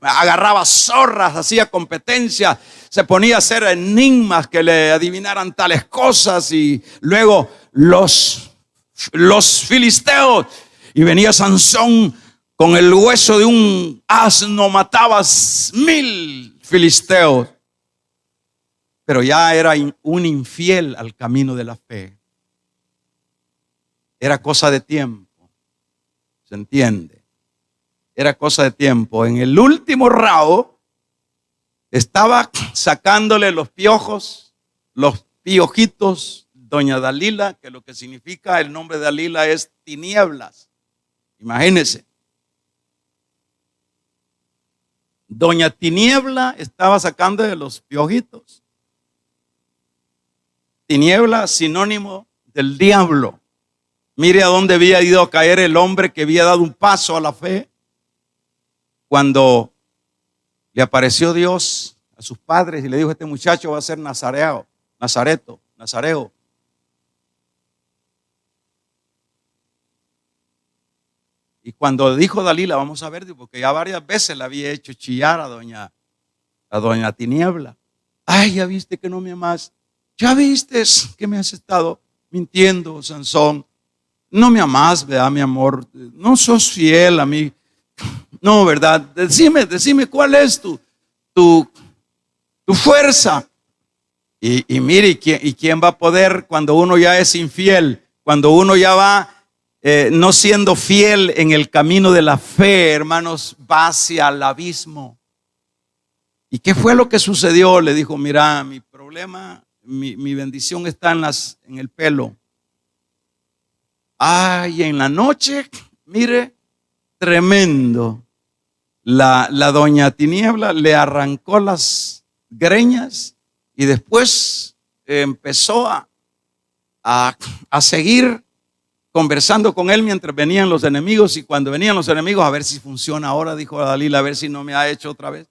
Agarraba zorras, hacía competencia, se ponía a hacer enigmas que le adivinaran tales cosas, y luego los filisteos, y venía Sansón con el hueso de un asno, mataba 1000 filisteos, pero ya era un infiel al camino de la fe. Era cosa de tiempo, ¿se entiende? Era cosa de tiempo. En el último rao estaba sacándole los piojos, los piojitos, doña Dalila, que lo que significa el nombre de Dalila es tinieblas. Imagínense. Doña Tiniebla estaba sacando de los piojitos. Tiniebla, sinónimo del diablo. Mire a dónde había ido a caer el hombre que había dado un paso a la fe. Cuando le apareció Dios a sus padres y le dijo, este muchacho va a ser nazareo. Y cuando dijo Dalila, vamos a ver, porque ya varias veces le había hecho chillar a doña Tiniebla. Ay, ya viste que no me amas. Ya viste que me has estado mintiendo, Sansón. No me amas, ¿verdad, mi amor? No sos fiel a mí. No, ¿verdad? Decime cuál es tu tu fuerza. Y mire, ¿y quién va a poder cuando uno ya es infiel? Cuando uno ya va no siendo fiel en el camino de la fe, hermanos, va hacia el abismo. ¿Y qué fue lo que sucedió? Le dijo, mira, mi problema, mi bendición está en el pelo. Ay, en la noche, mire, tremendo. La doña Tiniebla le arrancó las greñas y después empezó a seguir conversando con él mientras venían los enemigos. Y cuando venían los enemigos, a ver si funciona ahora, dijo Dalila, a ver si no me ha hecho otra vez.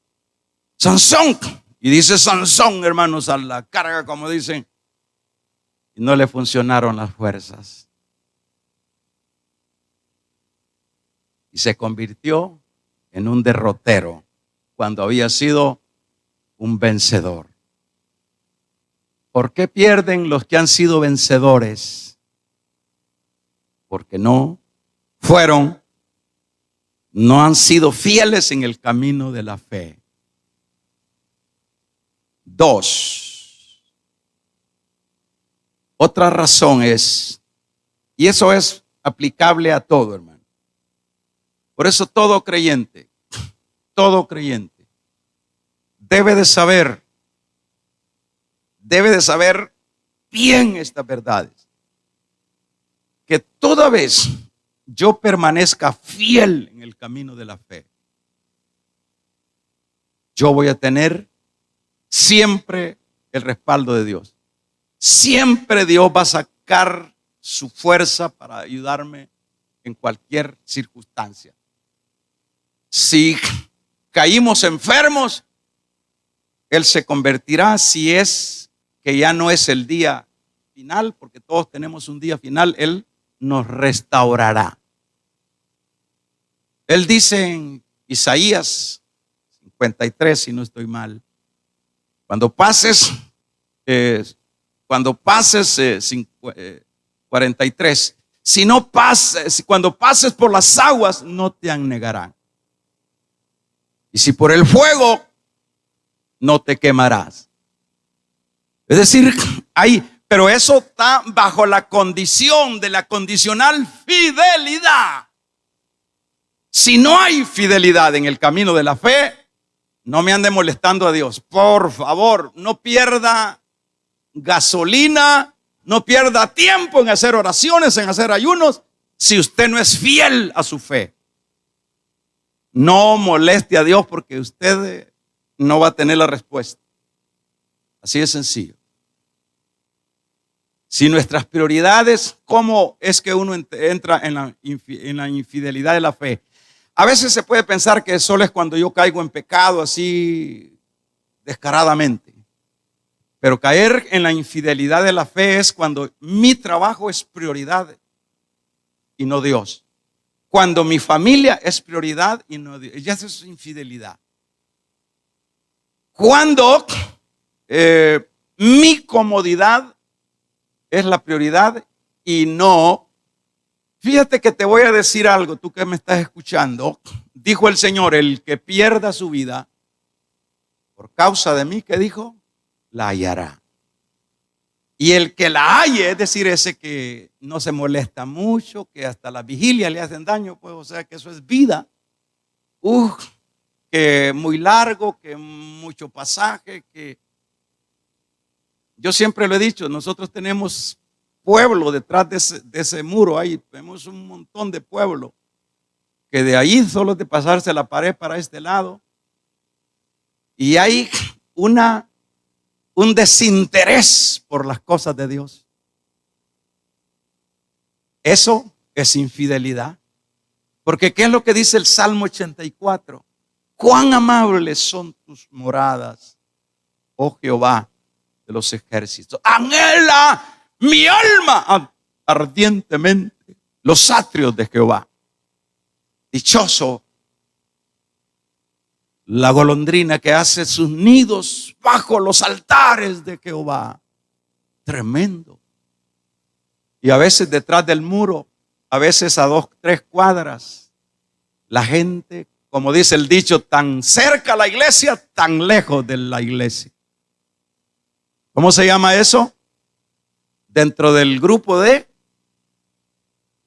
Sansón. Y dice Sansón, hermanos, a la carga, como dicen. Y no le funcionaron las fuerzas. Y se convirtió en un derrotero cuando había sido un vencedor. ¿Por qué pierden los que han sido vencedores? Porque no han sido fieles en el camino de la fe. 2. Otra razón es, y eso es aplicable a todo, hermano. Por eso todo creyente debe de saber bien estas verdades. Que toda vez yo permanezca fiel en el camino de la fe, yo voy a tener siempre el respaldo de Dios. Siempre Dios va a sacar su fuerza para ayudarme en cualquier circunstancia. Si caímos enfermos, Él se convertirá, si es que ya no es el día final, porque todos tenemos un día final, Él nos restaurará. Él dice en Isaías 53, si no estoy mal, cuando pases 43, cuando pases por las aguas no te anegarán. Y si por el fuego no te quemarás. Es decir, pero eso está bajo la condición de la condicional fidelidad. Si no hay fidelidad en el camino de la fe, no me ande molestando a Dios. Por favor, no pierda gasolina, no pierda tiempo en hacer oraciones, en hacer ayunos, si usted no es fiel a su fe. No moleste a Dios porque usted no va a tener la respuesta. Así de sencillo. Si nuestras prioridades, ¿cómo es que uno entra en la infidelidad de la fe? A veces se puede pensar que solo es cuando yo caigo en pecado así descaradamente. Pero caer en la infidelidad de la fe es cuando mi trabajo es prioridad y no Dios. Cuando mi familia es prioridad y no Dios. Ya eso es infidelidad. Cuando mi comodidad es la prioridad y no. Fíjate que te voy a decir algo, tú que me estás escuchando. Dijo el Señor, el que pierda su vida por causa de mí, ¿qué dijo? La hallará. Y el que la halle, es decir, ese que no se molesta mucho, que hasta la vigilia le hacen daño, pues o sea que eso es vida. Que muy largo, que mucho pasaje, que yo siempre lo he dicho, nosotros tenemos pueblo detrás de ese muro, ahí vemos un montón de pueblo, que de ahí solo de pasarse la pared para este lado, y hay un desinterés por las cosas de Dios. Eso es infidelidad. Porque ¿qué es lo que dice el Salmo 84? Cuán amables son tus moradas, oh Jehová de los ejércitos. Anhela mi alma ardientemente los atrios de Jehová. Dichoso la golondrina que hace sus nidos bajo los altares de Jehová. Tremendo. Y a veces detrás del muro, a veces a 2, 3 cuadras, la gente, como dice el dicho, tan cerca a la iglesia, tan lejos de la iglesia. ¿Cómo se llama eso? Dentro del grupo de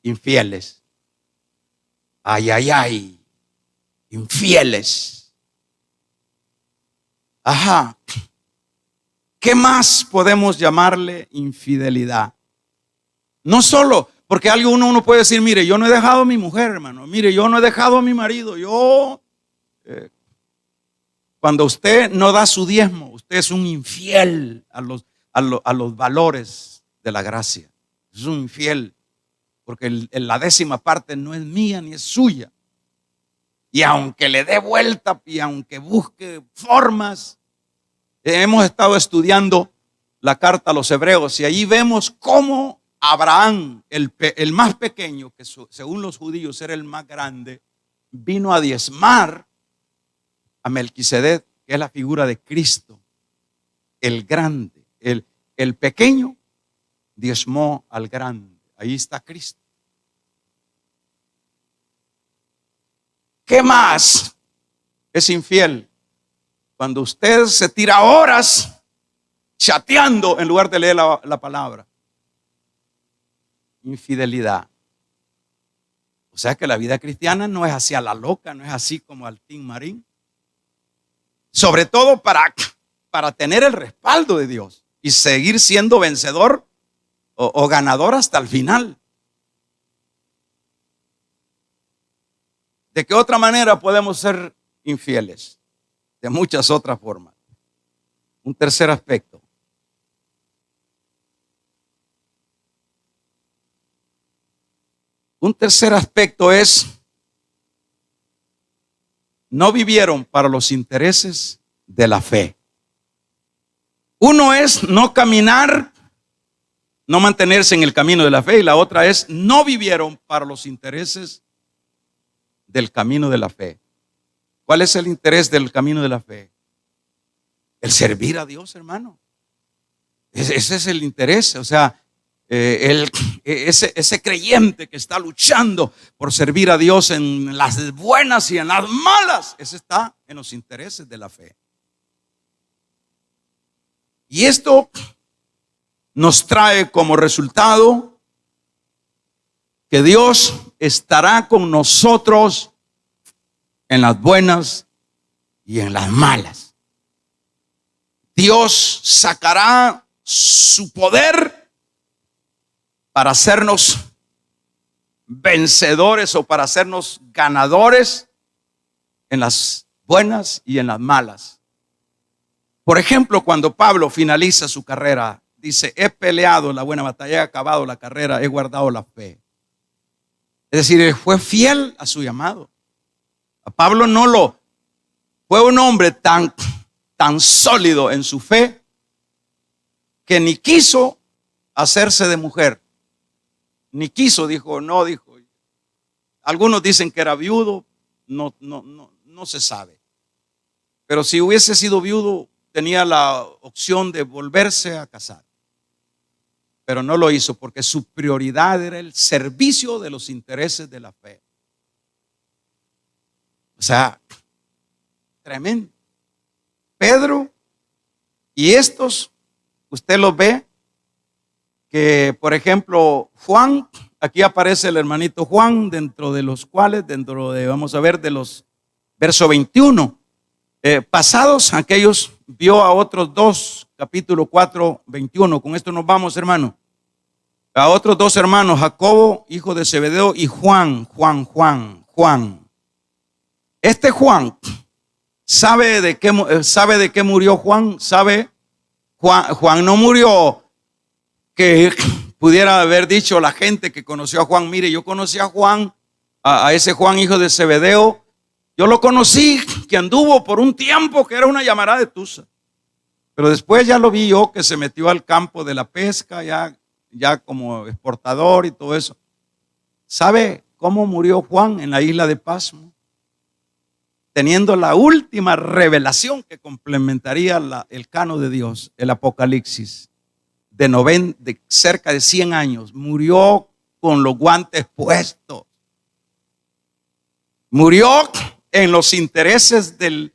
infieles. Ay, ay, ay. Infieles. Ajá. ¿Qué más podemos llamarle infidelidad? No solo, porque uno puede decir, mire, yo no he dejado a mi mujer, hermano. Mire, yo no he dejado a mi marido. Cuando usted no da su diezmo, usted es un infiel a los valores de la gracia. Es un infiel, porque la 10ª parte no es mía ni es suya. Y aunque le dé vuelta y aunque busque formas, hemos estado estudiando la carta a los hebreos y allí vemos cómo Abraham, el más pequeño, que según los judíos era el más grande, vino a diezmar a Melquisedec, que es la figura de Cristo, el grande. El pequeño diezmó al grande. Ahí está Cristo. ¿Qué más es infiel? Cuando usted se tira horas chateando en lugar de leer la palabra. Infidelidad. O sea que la vida cristiana no es así a la loca, no es así como al Tim Marín. Sobre todo para tener el respaldo de Dios y seguir siendo vencedor o ganador hasta el final. ¿De qué otra manera podemos ser infieles? De muchas otras formas. Un tercer aspecto. Un tercer aspecto es, no vivieron para los intereses de la fe. Uno es no caminar, no mantenerse en el camino de la fe, y la otra es no vivieron para los intereses del camino de la fe. ¿Cuál es el interés del camino de la fe? El servir a Dios, hermano. Ese es el interés. O sea, ese creyente que está luchando por servir a Dios en las buenas y en las malas, ese está en los intereses de la fe. Y esto nos trae como resultado que Dios estará con nosotros en las buenas y en las malas. Dios sacará su poder para hacernos vencedores o para hacernos ganadores en las buenas y en las malas. Por ejemplo, cuando Pablo finaliza su carrera, dice, he peleado la buena batalla, he acabado la carrera, he guardado la fe. Es decir, él fue fiel a su llamado. A Pablo fue un hombre tan sólido en su fe que ni quiso hacerse de mujer. Ni quiso, dijo. Algunos dicen que era viudo, no se sabe. Pero si hubiese sido viudo, tenía la opción de volverse a casar. Pero no lo hizo porque su prioridad era el servicio de los intereses de la fe. O sea, tremendo. Pedro y estos, usted los ve, que por ejemplo Juan, aquí aparece el hermanito Juan, dentro de los cuales, vamos a ver, de los verso 21, pasados aquellos, vio a otros dos, capítulo 4, 21, con esto nos vamos, hermano, a otros dos hermanos, Jacobo, hijo de Zebedeo, y Juan. Este Juan, ¿sabe de qué murió Juan? ¿Sabe? Juan no murió que pudiera haber dicho la gente que conoció a Juan, mire, yo conocí a Juan, a ese Juan hijo de Zebedeo, yo lo conocí, que anduvo por un tiempo, que era una llamarada de tusa, pero después ya lo vi yo, que se metió al campo de la pesca, ya como exportador y todo eso. ¿Sabe cómo murió Juan en la isla de Pasmo? Teniendo la última revelación que complementaría el canon de Dios, el Apocalipsis, de cerca de 100 años, murió con los guantes puestos. Murió en los intereses del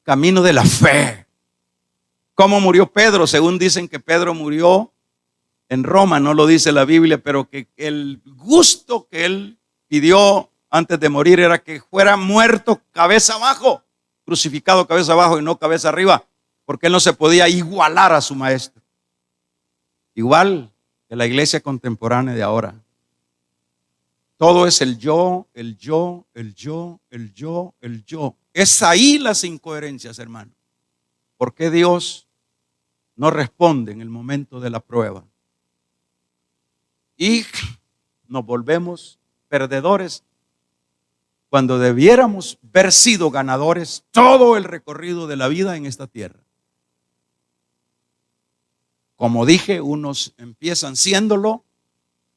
camino de la fe, ¿Cómo murió Pedro? Según dicen que Pedro murió en Roma, no lo dice la Biblia, pero que el gusto que él pidió antes de morir era que fuera muerto cabeza abajo, crucificado cabeza abajo y no cabeza arriba, porque él no se podía igualar a su maestro. Igual que la iglesia contemporánea de ahora. Todo es el yo, el yo, el yo, el yo, el yo. Es ahí las incoherencias, hermano. ¿Por qué Dios no responde en el momento de la prueba? Y nos volvemos perdedores cuando debiéramos haber sido ganadores todo el recorrido de la vida en esta tierra. Como dije, unos empiezan siéndolo,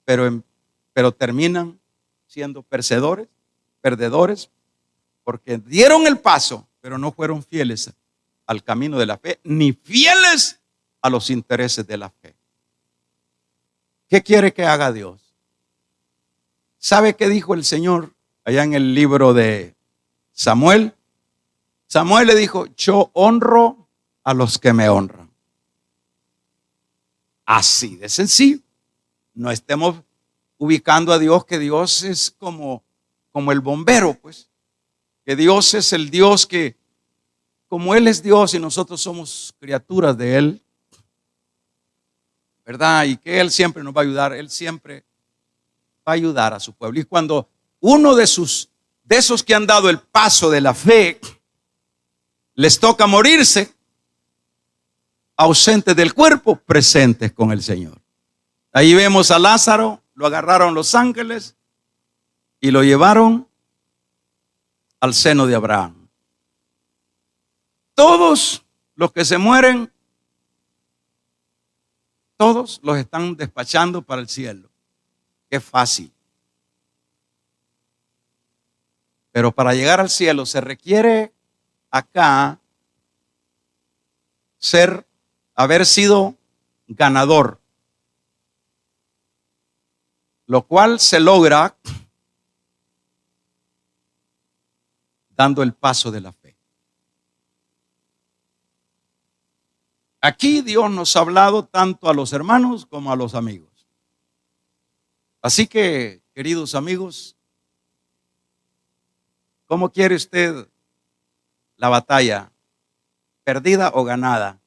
pero terminan siendo perdedores, porque dieron el paso, pero no fueron fieles al camino de la fe, ni fieles a los intereses de la fe. ¿Qué quiere que haga Dios? ¿Sabe qué dijo el Señor allá en el libro de Samuel? Samuel le dijo: yo honro a los que me honran. Así de sencillo. No estemos ubicando a Dios, que Dios es como el bombero, pues. Que Dios es el Dios que, como Él es Dios y nosotros somos criaturas de Él, ¿verdad? Y que Él siempre nos va a ayudar, Él siempre va a ayudar a su pueblo. Y cuando uno de esos que han dado el paso de la fe, les toca morirse, ausentes del cuerpo, presentes con el Señor. Ahí vemos a Lázaro, lo agarraron los ángeles y lo llevaron al seno de Abraham. Todos los que se mueren, todos los están despachando para el cielo. Qué fácil. Pero para llegar al cielo se requiere acá haber sido ganador, lo cual se logra dando el paso de la fe. Aquí Dios nos ha hablado tanto a los hermanos como a los amigos. Así que, queridos amigos, ¿cómo quiere usted la batalla? ¿Perdida o ganada?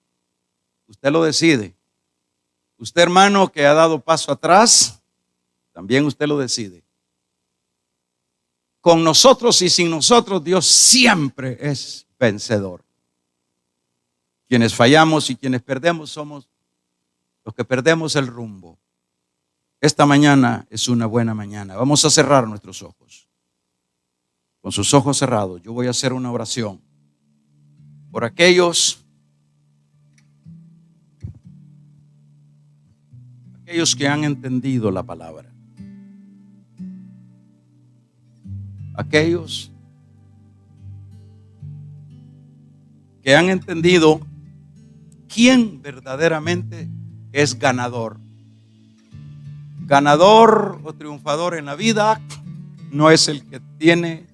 Usted lo decide. Usted, hermano, que ha dado paso atrás, también usted lo decide. Con nosotros y sin nosotros, Dios siempre es vencedor. Quienes fallamos y quienes perdemos somos los que perdemos el rumbo. Esta mañana es una buena mañana. Vamos a cerrar nuestros ojos. Con sus ojos cerrados, yo voy a hacer una oración por aquellos que han entendido la palabra. Aquellos que han entendido quién verdaderamente es ganador. Ganador o triunfador en la vida no es el que tiene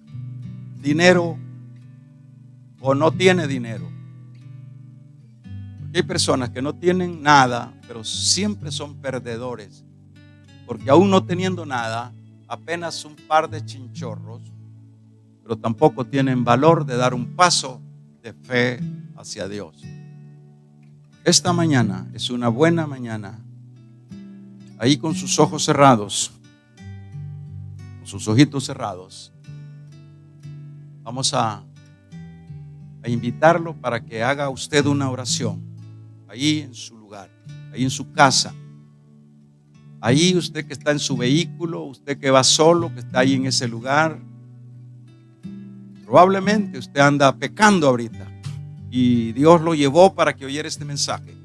dinero o no tiene dinero. Porque hay personas que no tienen nada, pero siempre son perdedores. Porque aún no teniendo nada, apenas un par de chinchorros, pero tampoco tienen valor de dar un paso de fe hacia Dios. Esta mañana es una buena mañana. Ahí con sus ojos cerrados, con sus ojitos cerrados, vamos a invitarlo para que haga usted una oración. Ahí en su lugar, ahí en su casa. Ahí usted que está en su vehículo, usted que va solo, que está ahí en ese lugar. Probablemente usted anda pecando ahorita y Dios lo llevó para que oyera este mensaje.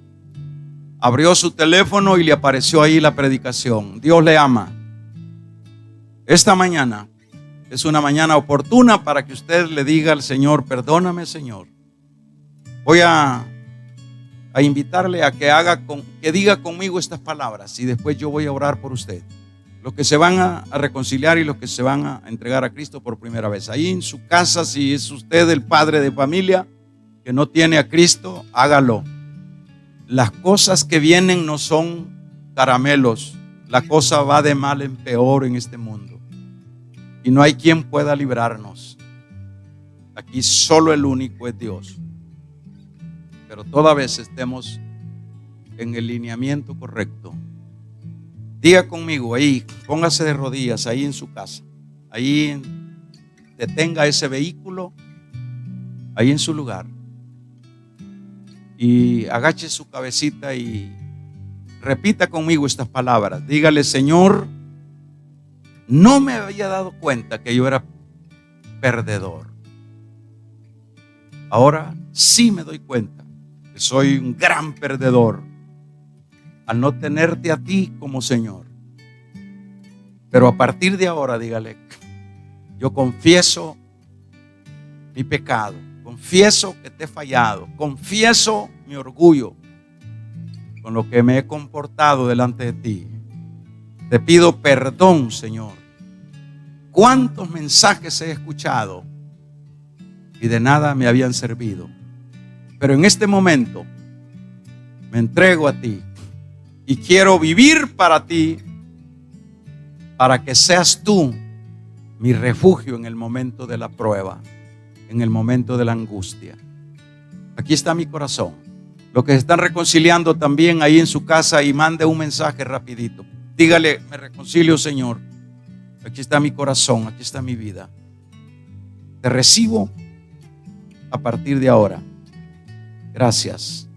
Abrió su teléfono y le apareció ahí la predicación. Dios le ama. Esta mañana es una mañana oportuna para que usted le diga al Señor: perdóname, Señor. Voy a invitarle a que diga conmigo estas palabras y después yo voy a orar por usted. Los que se van a reconciliar y los que se van a entregar a Cristo por primera vez. Ahí en su casa, si es usted el padre de familia que no tiene a Cristo, hágalo. Las cosas que vienen no son caramelos. La cosa va de mal en peor en este mundo. Y no hay quien pueda librarnos. Aquí solo el único es Dios. Pero toda vez estemos en el lineamiento correcto. Diga conmigo ahí, póngase de rodillas ahí en su casa. Ahí detenga ese vehículo, ahí en su lugar. Y agache su cabecita y repita conmigo estas palabras. Dígale: Señor, no me había dado cuenta que yo era perdedor. Ahora sí me doy cuenta que soy un gran perdedor al no tenerte a ti como Señor. Pero a partir de ahora, dígale, yo confieso mi pecado, confieso que te he fallado, confieso mi orgullo con lo que me he comportado delante de ti. Te pido perdón, Señor. ¿Cuántos mensajes he escuchado y de nada me habían servido? Pero en este momento me entrego a ti y quiero vivir para ti, para que seas tú mi refugio en el momento de la prueba, en el momento de la angustia. Aquí está mi corazón. Los que se están reconciliando también ahí en su casa, y mande un mensaje rapidito. Dígale: me reconcilio, Señor. Aquí está mi corazón, aquí está mi vida. Te recibo a partir de ahora. Gracias.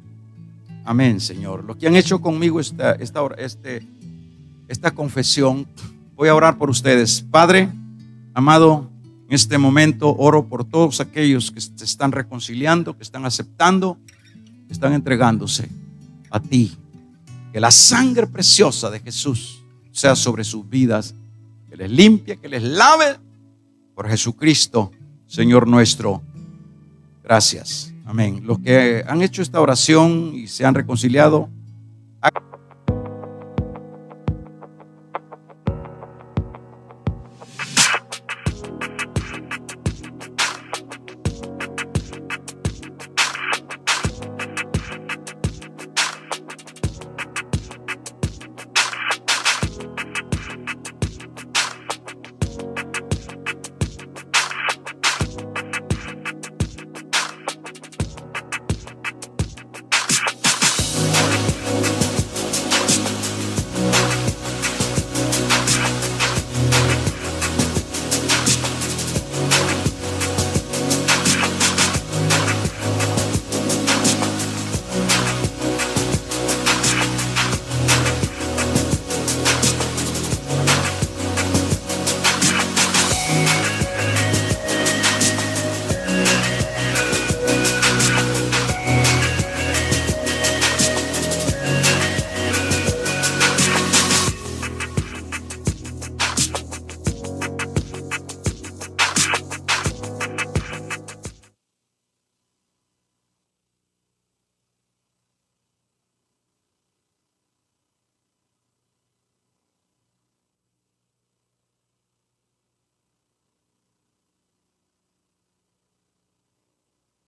Amén, Señor. Los que han hecho conmigo esta confesión, voy a orar por ustedes. Padre amado, en este momento oro por todos aquellos que se están reconciliando, que están aceptando, que están entregándose a ti. Que la sangre preciosa de Jesús sea sobre sus vidas, que les limpie, que les lave por Jesucristo, Señor nuestro. Gracias. Amén. Los que han hecho esta oración y se han reconciliado,